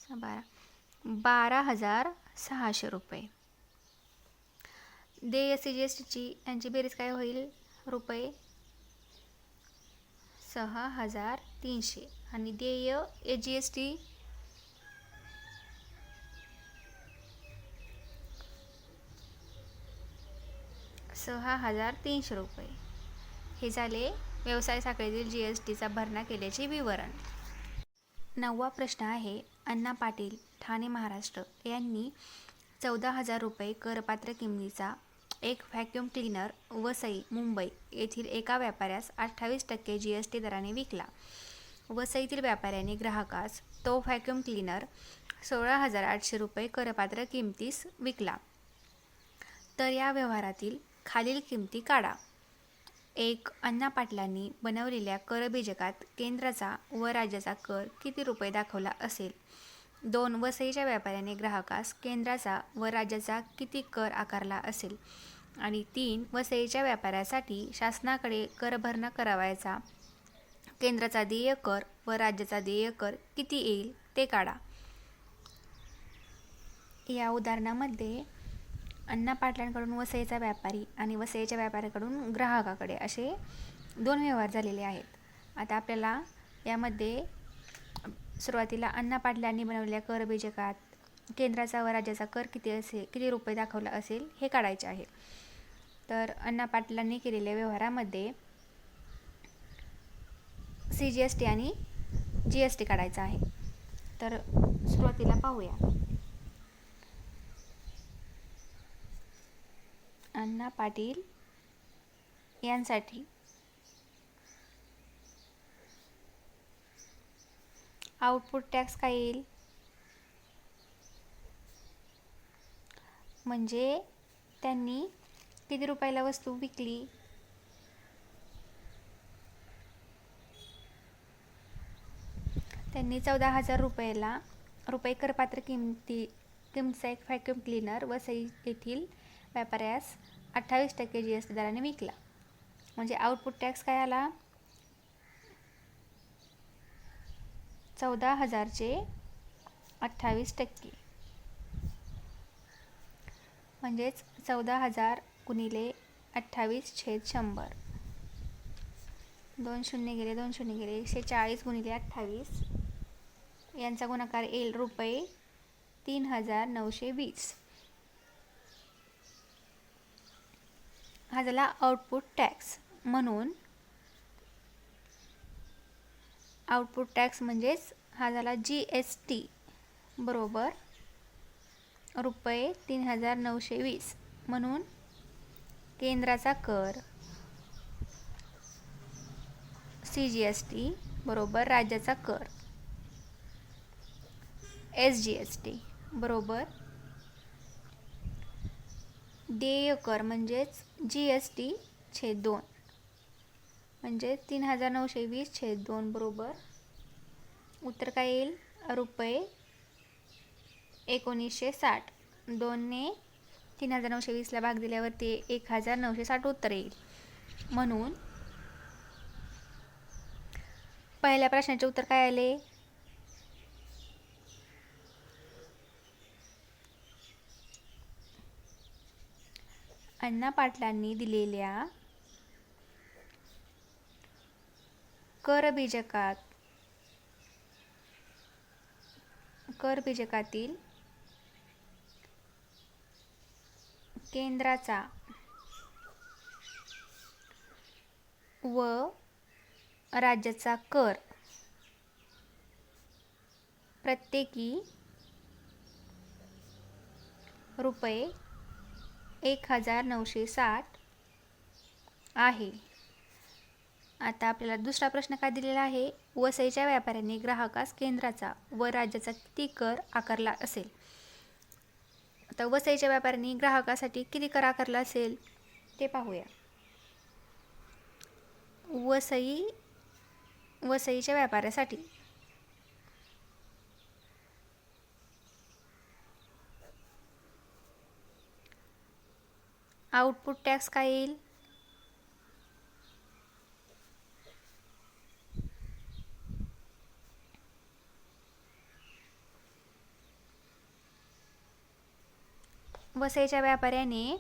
12,600 रुपये. देय CGSTची यांची बेरीज काय होईल? रुपये 6,300 आणि देय SGST ₹6,300. हे झाले व्यवसाय साखळीतील GSTचा भरणा केल्याचे विवरण. 9वा प्रश्न आहे. अण्णा पाटील ठाणे महाराष्ट्र यांनी 14,000 रुपये करपात्र किमतीचा एक व्हॅक्यूम क्लीनर वसई मुंबई येथील एका व्यापाऱ्यास 28% GST दराने विकला. वसईतील व्यापाऱ्याने ग्राहकास तो व्हॅक्यूम क्लीनर 16,800 रुपये करपात्र किमतीस विकला. तर या व्यवहारातील खालील किमती काढा. 1. अण्णा पाटलांनी बनवलेल्या करबीजकात केंद्राचा व राज्याचा कर किती रुपये दाखवला असेल? 2. वसईच्या व्यापाऱ्याने ग्राहकास केंद्राचा व राज्याचा किती कर आकारला असेल? आणि 3. वसईच्या व्यापाऱ्यासाठी शासनाकडे करभरणा करावयाचा केंद्राचा देय कर व राज्याचा देय कर किती येईल ते काढा. या उदाहरणामध्ये अण्णा पाटलांकडून वसईचा व्यापारी आणि वसईच्या व्यापाऱ्याकडून ग्राहकाकडे असे 2 व्यवहार झालेले आहेत. आता आपल्याला यामध्ये सुरुवातीला अण्णा पाटलांनी बनवलेल्या करबीजकात केंद्राचा व राज्याचा कर किती रुपये दाखवला असेल हे काढायचे आहे. तर अण्णा पाटलांनी केलेल्या व्यवहारामध्ये CGST आणि GST काढायचा आहे. तर सुरुवातीला पाहूया. अण्णा पाटील यांसाठी आउटपुट टॅक्स काय येईल? म्हणजे त्यांनी किती रुपयाला वस्तू विकली? त्यांनी 14,000 रुपये करपात्र किमतीचा एक व्हॅक्यूम क्लीनर वसई येथील व्यापाऱ्यास 28% GST दराने विकला. म्हणजे आउटपुट टॅक्स काय आला? 14,000चे 28%, म्हणजेच 14,000 गुणिले 28/100. 2 शून्य गेले 140 गुणिले 28 यांचा गुणाकार येईल रुपये 3,920. हा झाला आउटपुट टॅक्स. म्हणून आउटपुट टॅक्स म्हणजेच हा झाला GST बरोबर रुपये 3,920. म्हणून केंद्राचा कर CGST बरोबर राज्याचा कर SGST बरोबर देय कर म्हणजेच GST/2 म्हणजे 3,920/2 बरोबर उत्तर काय येईल? रुपये 1960. 2ने 3,920ला भाग दिल्यावर ते 1,960 उत्तर येईल. म्हणून पहिल्या प्रश्नाचे उत्तर काय आले? अण्णा पाटलांनी दिलेल्या करबीजकातील केंद्राचा व राज्याचा कर प्रत्येकी रुपये 1,960 आहे. आता आपल्याला दुसरा प्रश्न काय दिलेला आहे? वसईच्या व्यापाऱ्यांनी ग्राहकास केंद्राचा व राज्याचा किती कर आकारला असेल? आता वसईच्या व्यापाऱ्यांनी ग्राहकासाठी किती कर आकारला असेल ते पाहूया. वसईच्या व्यापाऱ्यासाठी आउटपुट टॅक्स काय येईल? वसईच्या व्यापाऱ्याने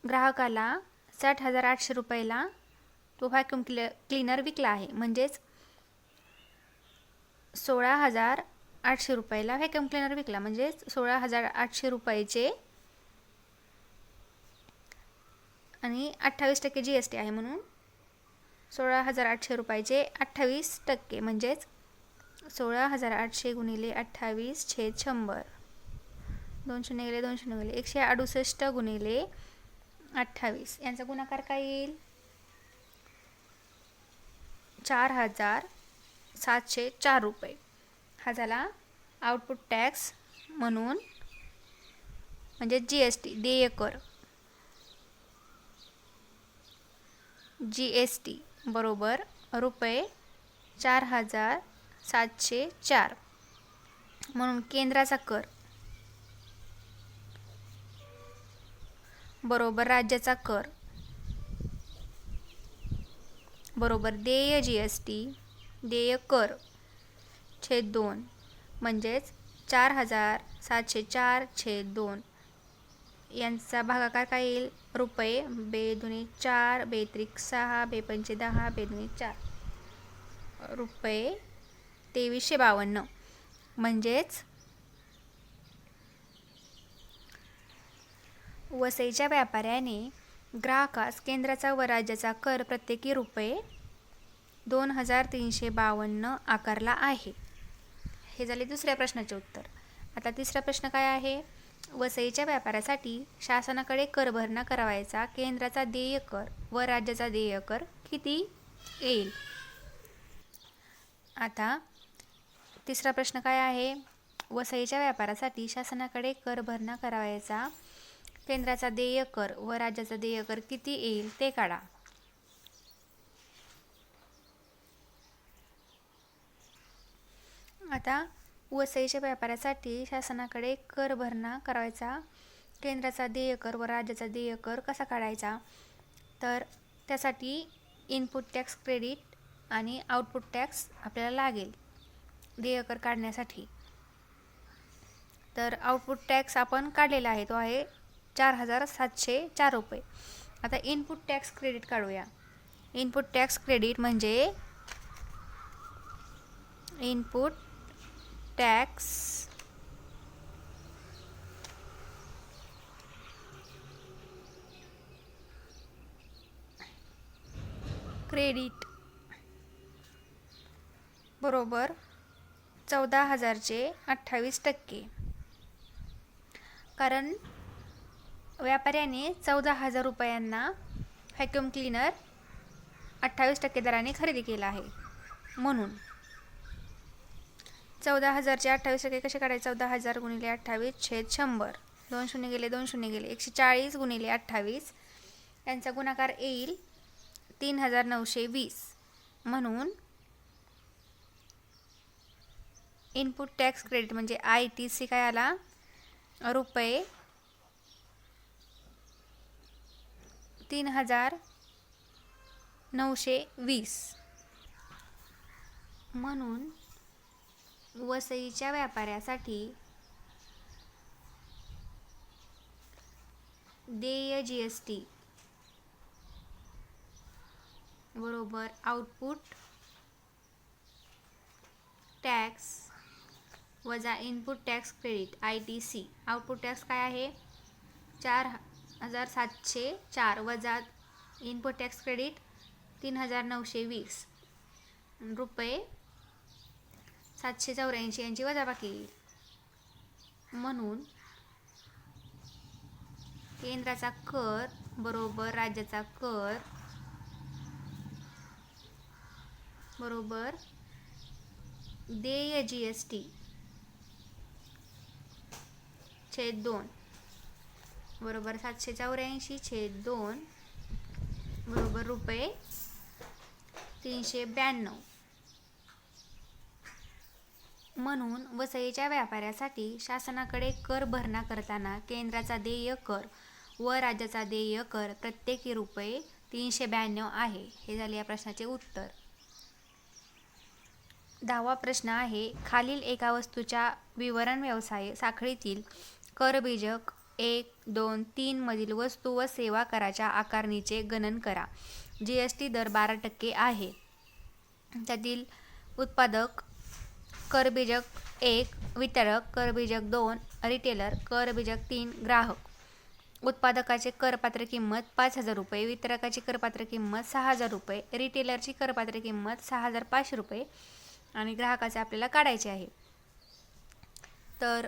ग्राहकाला 60,800 रुपयाला तो व्हॅक्यूम क्लीनर विकला आहे. म्हणजेच 16,800 रुपयाला व्हॅक्यूम क्लीनर विकला. म्हणजेच 16,800 रुपयाचे आणि 28% GST आहे. म्हणून 16,800 रुपयाचे 28% म्हणजेच 16,800 गुणिले 28/100. 2 शून्य गेले 168 गुणिले 28 यांचा गुणाकार काय येईल? 4,704 रुपये. हा झाला आउटपुट टॅक्स. म्हणून म्हणजे GST देय कर GST बरोबर रुपये 4,704. म्हणून केंद्राचा कर बरोबर राज्याचा कर बरोबर देय GST देय कर (2) म्हणजेच 4,704/2 यांचा भागाकार काय येईल? रुपये 2 4 2 6 2 5 10 2 4 रुपये 2352. म्हणजेच वसईच्या व्यापाऱ्याने ग्राहकास केंद्राचा व राज्याचा कर प्रत्येकी रुपये 2,352 आकारला आहे. हे झाले दुसऱ्या प्रश्नाचे उत्तर. आता तिसरा प्रश्न काय आहे? वसईच्या व्यापाऱ्यासाठी शासनाकडे कर भरणा करावयाचा केंद्राचा देय कर व राज्याचा देय कर किती येईल? आता तिसरा प्रश्न काय आहे? वसईच्या व्यापाऱ्यासाठी शासनाकडे कर भरणा करावयाचा केंद्राचा देय कर व राज्याचा देय कर किती येईल ते काढा. आता वसईच्या व्यापाऱ्यासाठी शासनाकडे कर भरणा करायचा, केंद्राचा देय कर व राज्याचा देय कर कसा काढायचा, तर त्यासाठी इनपुट टॅक्स क्रेडिट आणि आउटपुट टॅक्स आपल्याला लागेल देय कर काढण्यासाठी. तर आउटपुट टॅक्स आपण काढलेला आहे, तो आहे 4,704 रुपये. आता इनपुट टॅक्स क्रेडिट काढूया. इनपुट टॅक्स क्रेडिट म्हणजे इनपुट टॅक्स क्रेडिट बरोबर 14,000चे 28%. कारण व्यापाऱ्याने 14,000 रुपयांना व्हॅक्यूम क्लीनर 28% दराने खरेदी केला आहे, म्हणून 14,000चे 28% कसे काढायचे. 14,000 गुणिले 28 छेद 100, 2 शून्य गेले 2 शून्य गेले, 140 गुणिले 28 यांचा गुणाकार येईल 3,920. म्हणून इनपुट टॅक्स क्रेडिट म्हणजे ITC काय आला, रुपये 3,920. म्हणून वसईच्या व्यापाऱ्यासाठी देय GST बरोबर आउटपुट टॅक्स वजा input tax credit ITC. Output tax काय आहे 4,704 वजा इनपुट टॅक्स क्रेडिट 3,920 रुपये 784 यांची वजाबाकी येईल. म्हणून केंद्राचा कर बरोबर राज्याचा कर बरोबर देय GST छेद 2 बरोबर 784 छेद 2 बरोबर रुपये 392. म्हणून वसईच्या व्यापाऱ्यासाठी शासनाकडे कर भरणा करताना केंद्राचा देय कर व राज्याचा देय कर प्रत्येकी रुपये 392 आहे. हे झाले या प्रश्नाचे उत्तर. 10वा प्रश्न आहे, खालील एका वस्तूच्या विवरण व्यवसाय साखळीतील करबीजक 1, 2, 3 मधील वस्तू व सेवा कराच्या आकारणीचे गणन करा. GST दर 12% आहे. त्यातील उत्पादक करबीजक 1, वितरक करबीजक 2, रिटेलर करबीजक 3, ग्राहक. उत्पादकाची करपात्र किंमत 5,000 रुपये, वितरकाची करपात्र किंमत 6,000 रुपये, रिटेलरची करपात्र किंमत 6,500 रुपये आणि ग्राहकाचे आपल्याला काढायचे आहे. तर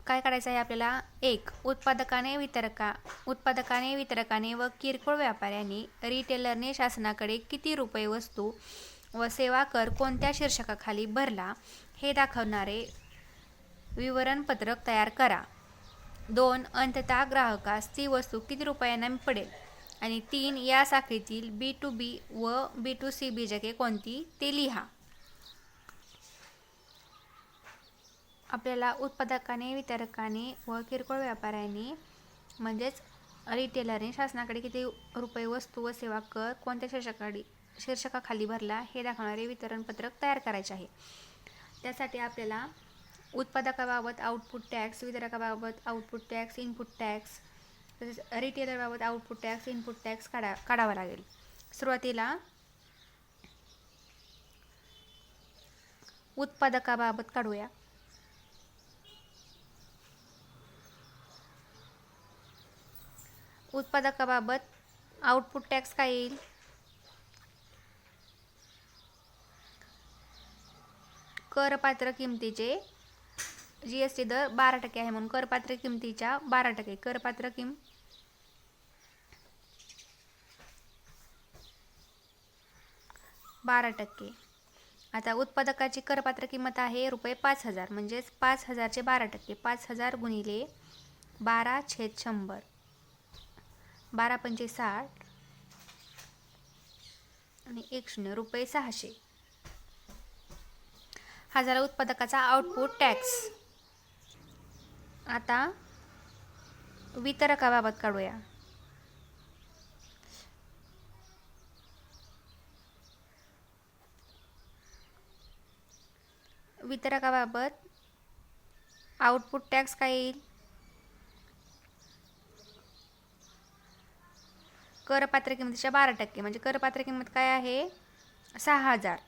काय काढायचं आहे आपल्याला. 1. उत्पादकाने, वितरकाने व किरकोळ व्यापाऱ्याने रिटेलरने शासनाकडे किती रुपये वस्तू व सेवा कर कोणत्या शीर्षकाखाली भरला हे दाखवणारे विवरणपत्रक तयार करा. 2. अंततः ग्राहकास ती वस्तू किती रुपयांना पडेल. आणि 3. या साखळीतील B2B व B2C बीजके कोणती ते लिहा. आपल्याला उत्पादकाने, वितरकाने व किरकोळ व्यापाऱ्याने म्हणजेच रिटेलरने शासनाकडे किती रुपये वस्तू व सेवा कर कोणत्या शीर्षकाखाली भरला हे दाखवणारे वितरणपत्रक तयार करायचे आहे. त्यासाठी आपल्याला उत्पादकाबाबत आउटपुट टॅक्स, वितरकाबाबत आउटपुट टॅक्स, इनपुट टॅक्स, तसेच रिटेलरबाबत आउटपुट टॅक्स, इनपुट टॅक्स काढावा लागेल. सुरुवातीला उत्पादकाबाबत काढूया. उत्पादकाबाबत आउटपुट टॅक्स काय येईल. करपात्र किमतीचे GST दर 12% आहे म्हणून करपात्र किमतीच्या 12%. करपात्र किंमत 12%. आता उत्पादकाची करपात्र किंमत आहे रुपये 5,000 म्हणजेच 5,000चे 12%. 5,000 गुणिले 12 छेद 100, 12 पंचे 60 आणि 1 शून्य रुपये 600. हा झाला उत्पादकाचा आउटपुट टॅक्स. आता वितरकाबाबत काढूया. वितरकाबाबत आउटपुट टॅक्स काय येईल? करपात्र किंमतीच्या 12%. म्हणजे करपात्र किंमत काय आहे? 6,000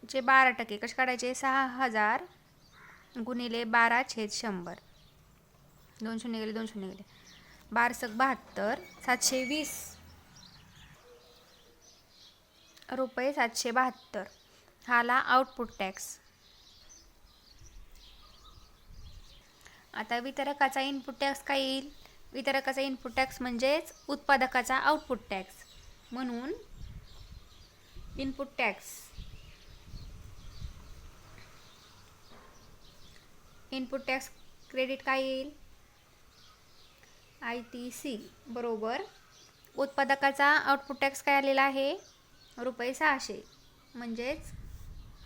चे 12%. कसे काढायचे? 6,000 गुणिले 12/100. 2 शून्य गेले, 2 शून्य गेले. 12×72 720 रुपये 772. हा आला आउटपुट टॅक्स. आता वितरकाचा इनपुट टॅक्स काय येईल? वितरकाचा इनपुट टॅक्स म्हणजेच उत्पादकाचा आउटपुट टॅक्स. म्हणून इनपुट टॅक्स क्रेडिट काय येईल? ITC बरोबर उत्पादकाचा आउटपुट टॅक्स काय आलेला आहे? रुपये 600. म्हणजेच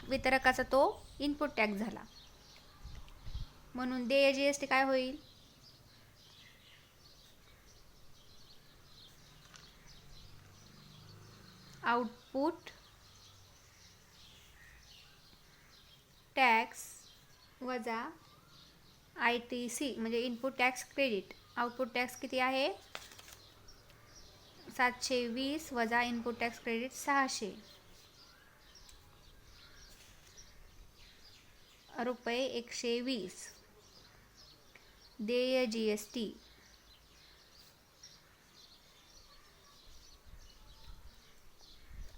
वितरकाचा तो इनपुट टॅक्स झाला. म्हणून देय GST काय होईल? आउटपुट टॅक्स वजा ITC म्हणजे input tax credit. Output tax किती आहे? 720 वजा इनपुट टॅक्स क्रेडिट 600 रुपये 120. देय GST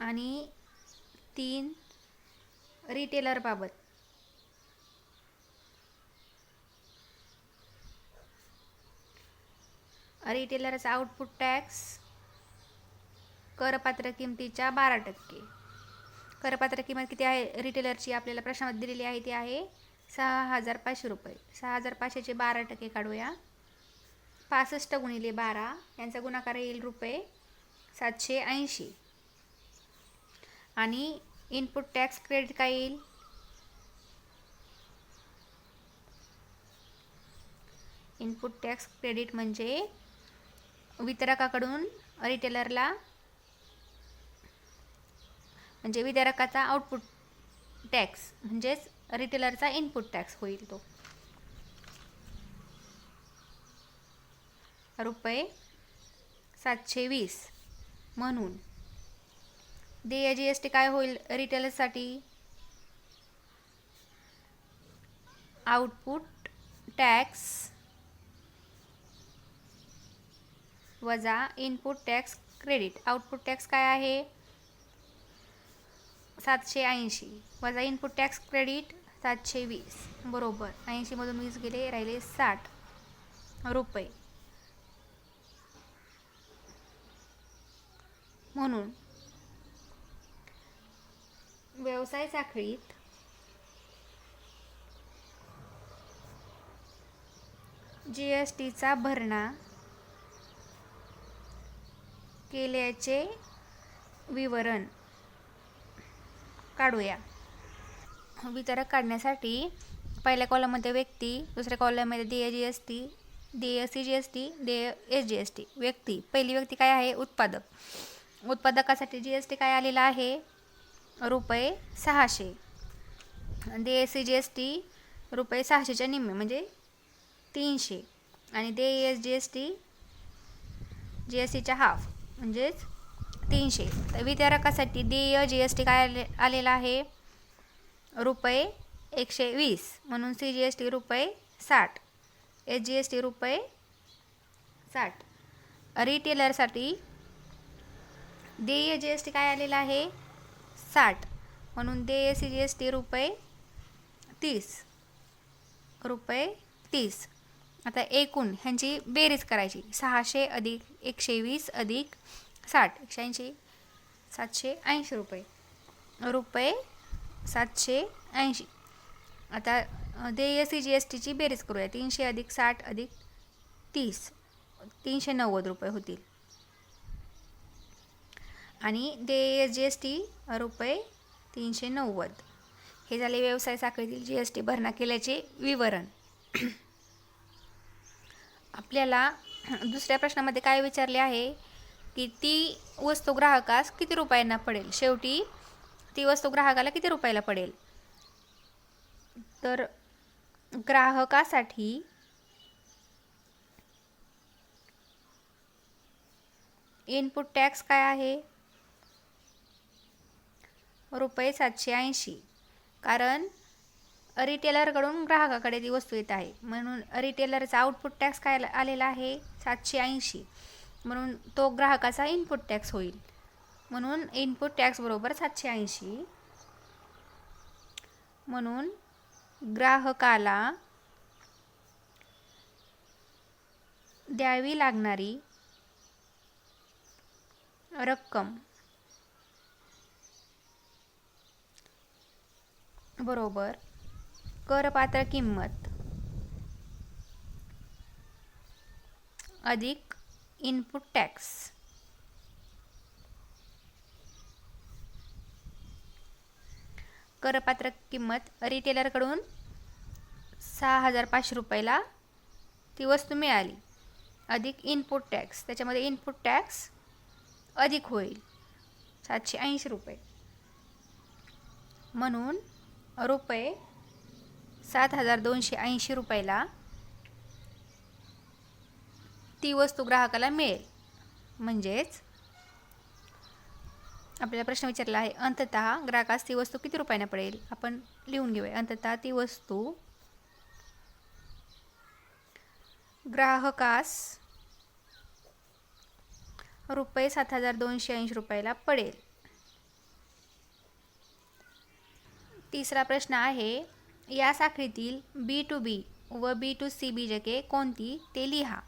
आणि 3 रिटेलर बाबत. रिटेलरचा आउटपुट टॅक्स करपात्र किमतीच्या 12%. करपात्र किंमत किती आहे रिटेलरची? आपल्याला प्रश्नामध्ये दिलेली आहे ती आहे 6,500 रुपये. 6,500 चे 12% काढूया. 65 गुणिले 12 यांचा गुणाकार येईल रुपये 780. आणि इनपुट टॅक्स क्रेडिट काय येईल? इनपुट टॅक्स क्रेडिट म्हणजे वितरकाकडून रिटेलरला म्हणजे वितरकाचा आउटपुट टॅक्स म्हणजेच रिटेलरचा इनपुट टॅक्स होईल तो रुपये 720. म्हणून देय GST काय होईल रिटेलरसाठी? आउटपुट टॅक्स वजा input tax credit. Output tax काय आहे? 780 वजा इनपुट टॅक्स क्रेडिट 720 बरोबर 80 मधून 20 गेले, राहिले 60 रुपये. म्हणून व्यवसाय साखळीत GSTचा भरणा केल्याचे विवरण काढूया. वितरक काढण्यासाठी पहिल्या कॉलममध्ये व्यक्ती, दुसऱ्या कॉलममध्ये देय GST, देय CGST, देय SGST. व्यक्ती, पहिली व्यक्ती काय आहे? उत्पादक. उत्पादकासाठी GST काय आलेला आहे? रुपये 600. देय CGST रुपये 600च्या निम्मे म्हणजे 300. आणि देय GSTच्या हाफ म्हणजेच 300. तर वितरकासाठी देय GST काय आलेला आहे? रुपये 120. म्हणून CGST रुपये 60, SGST रुपये 60. रिटेलरसाठी देय GST काय आलेला आहे? 60. म्हणून देय CGST रुपये 30. रुपये 30. आता एकूण ह्यांची बेरीज करायची. 600 अधिक 120 अधिक 60 180 780 रुपये रुपये 780. आता देय CGSTची बेरीज करूया. 300 अधिक 60 अधिक 30 390 रुपये होतील. आणि देय GST रुपये 390. हे झाले व्यवसाय साखळीतील GST भरणा केल्याचे विवरण. आपल्याला दुसऱ्या प्रश्नामध्ये काय विचारले आहे की ती वस्तू ग्राहकास किती रुपयांना पडेल. शेवटी ती वस्तू ग्राहकाला किती रुपयाला पडेल. तर ग्राहकासाठी इनपुट टॅक्स काय आहे, ₹780. कारण रिटेलरकडून ग्राहकाकडे ती वस्तू येत आहे, म्हणून रिटेलरचा आउटपुट टॅक्स काय आलेला आहे, 780. म्हणून तो ग्राहकाचा इनपुट टॅक्स होईल. म्हणून इनपुट टॅक्स बरोबर 780. म्हणून ग्राहकाला द्यावी लागणारी रक्कम बरोबर करपात्र किंमत अधिक इनपुट टॅक्स. करपात्र किंमत रिटेलरकडून 6,500 रुपयाला ती वस्तू मिळाली, अधिक इनपुट टॅक्स. त्याच्यामध्ये इनपुट टॅक्स अधिक होईल 780 रुपये. म्हणून ₹7,280 रुपयाला ती वस्तू ग्राहकाला मिळेल. म्हणजेच आपल्याला प्रश्न विचारला आहे, अंततः ग्राहकास ती वस्तू किती रुपयांना पडेल. आपण लिहून घेऊया. अंततः ती वस्तू ग्राहकास ₹7,280 रुपयाला पडेल. तिसरा प्रश्न आहे, या साखळीतील B2B व B2C बीजके कोणती ते लिहा.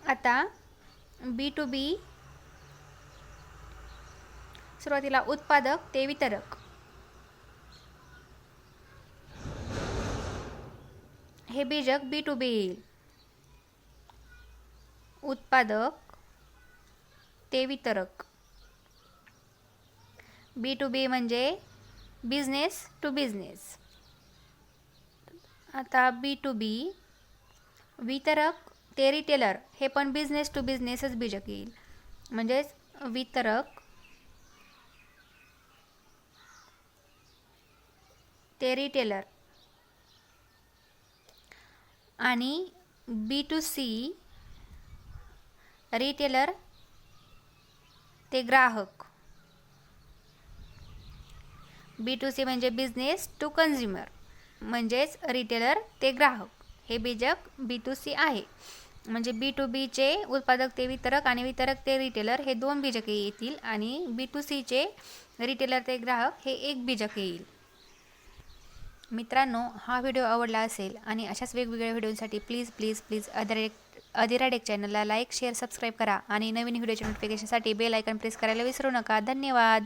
आता B2B सुरुवातीला उत्पादक ते वितरक. हे बीजक B2B येईल. उत्पादक ते वितरक. B2B म्हणजे बिझनेस टू बिझनेस. आता B2B वितरक ते रिटेलर हे पण बिझनेस टू बिझनेसच बीजक येईल. म्हणजेच वितरक ते रिटेलर. आणि B2C रिटेलर ते ग्राहक. B2C म्हणजे बिझनेस टू कन्झ्युमर, म्हणजेच रिटेलर ते ग्राहक. हे बीजक B2C आहे. म्हणजे B2Bचे उत्पादक ते वितरक आणि वितरक ते रिटेलर हे 2 बीजके येतील आणि B2Cचे रिटेलर ते ग्राहक हे 1 बीजक येईल. मित्रांनो, हा व्हिडिओ आवडला असेल आणि अशाच वेगवेगळ्या व्हिडिओसाठी प्लीज अधिराडेक चॅनलला लाईक, शेअर, सबस्क्राईब करा आणि नवीन व्हिडिओच्या नोटिफिकेशनसाठी बेल आयकॉन प्रेस करायला विसरू नका. धन्यवाद.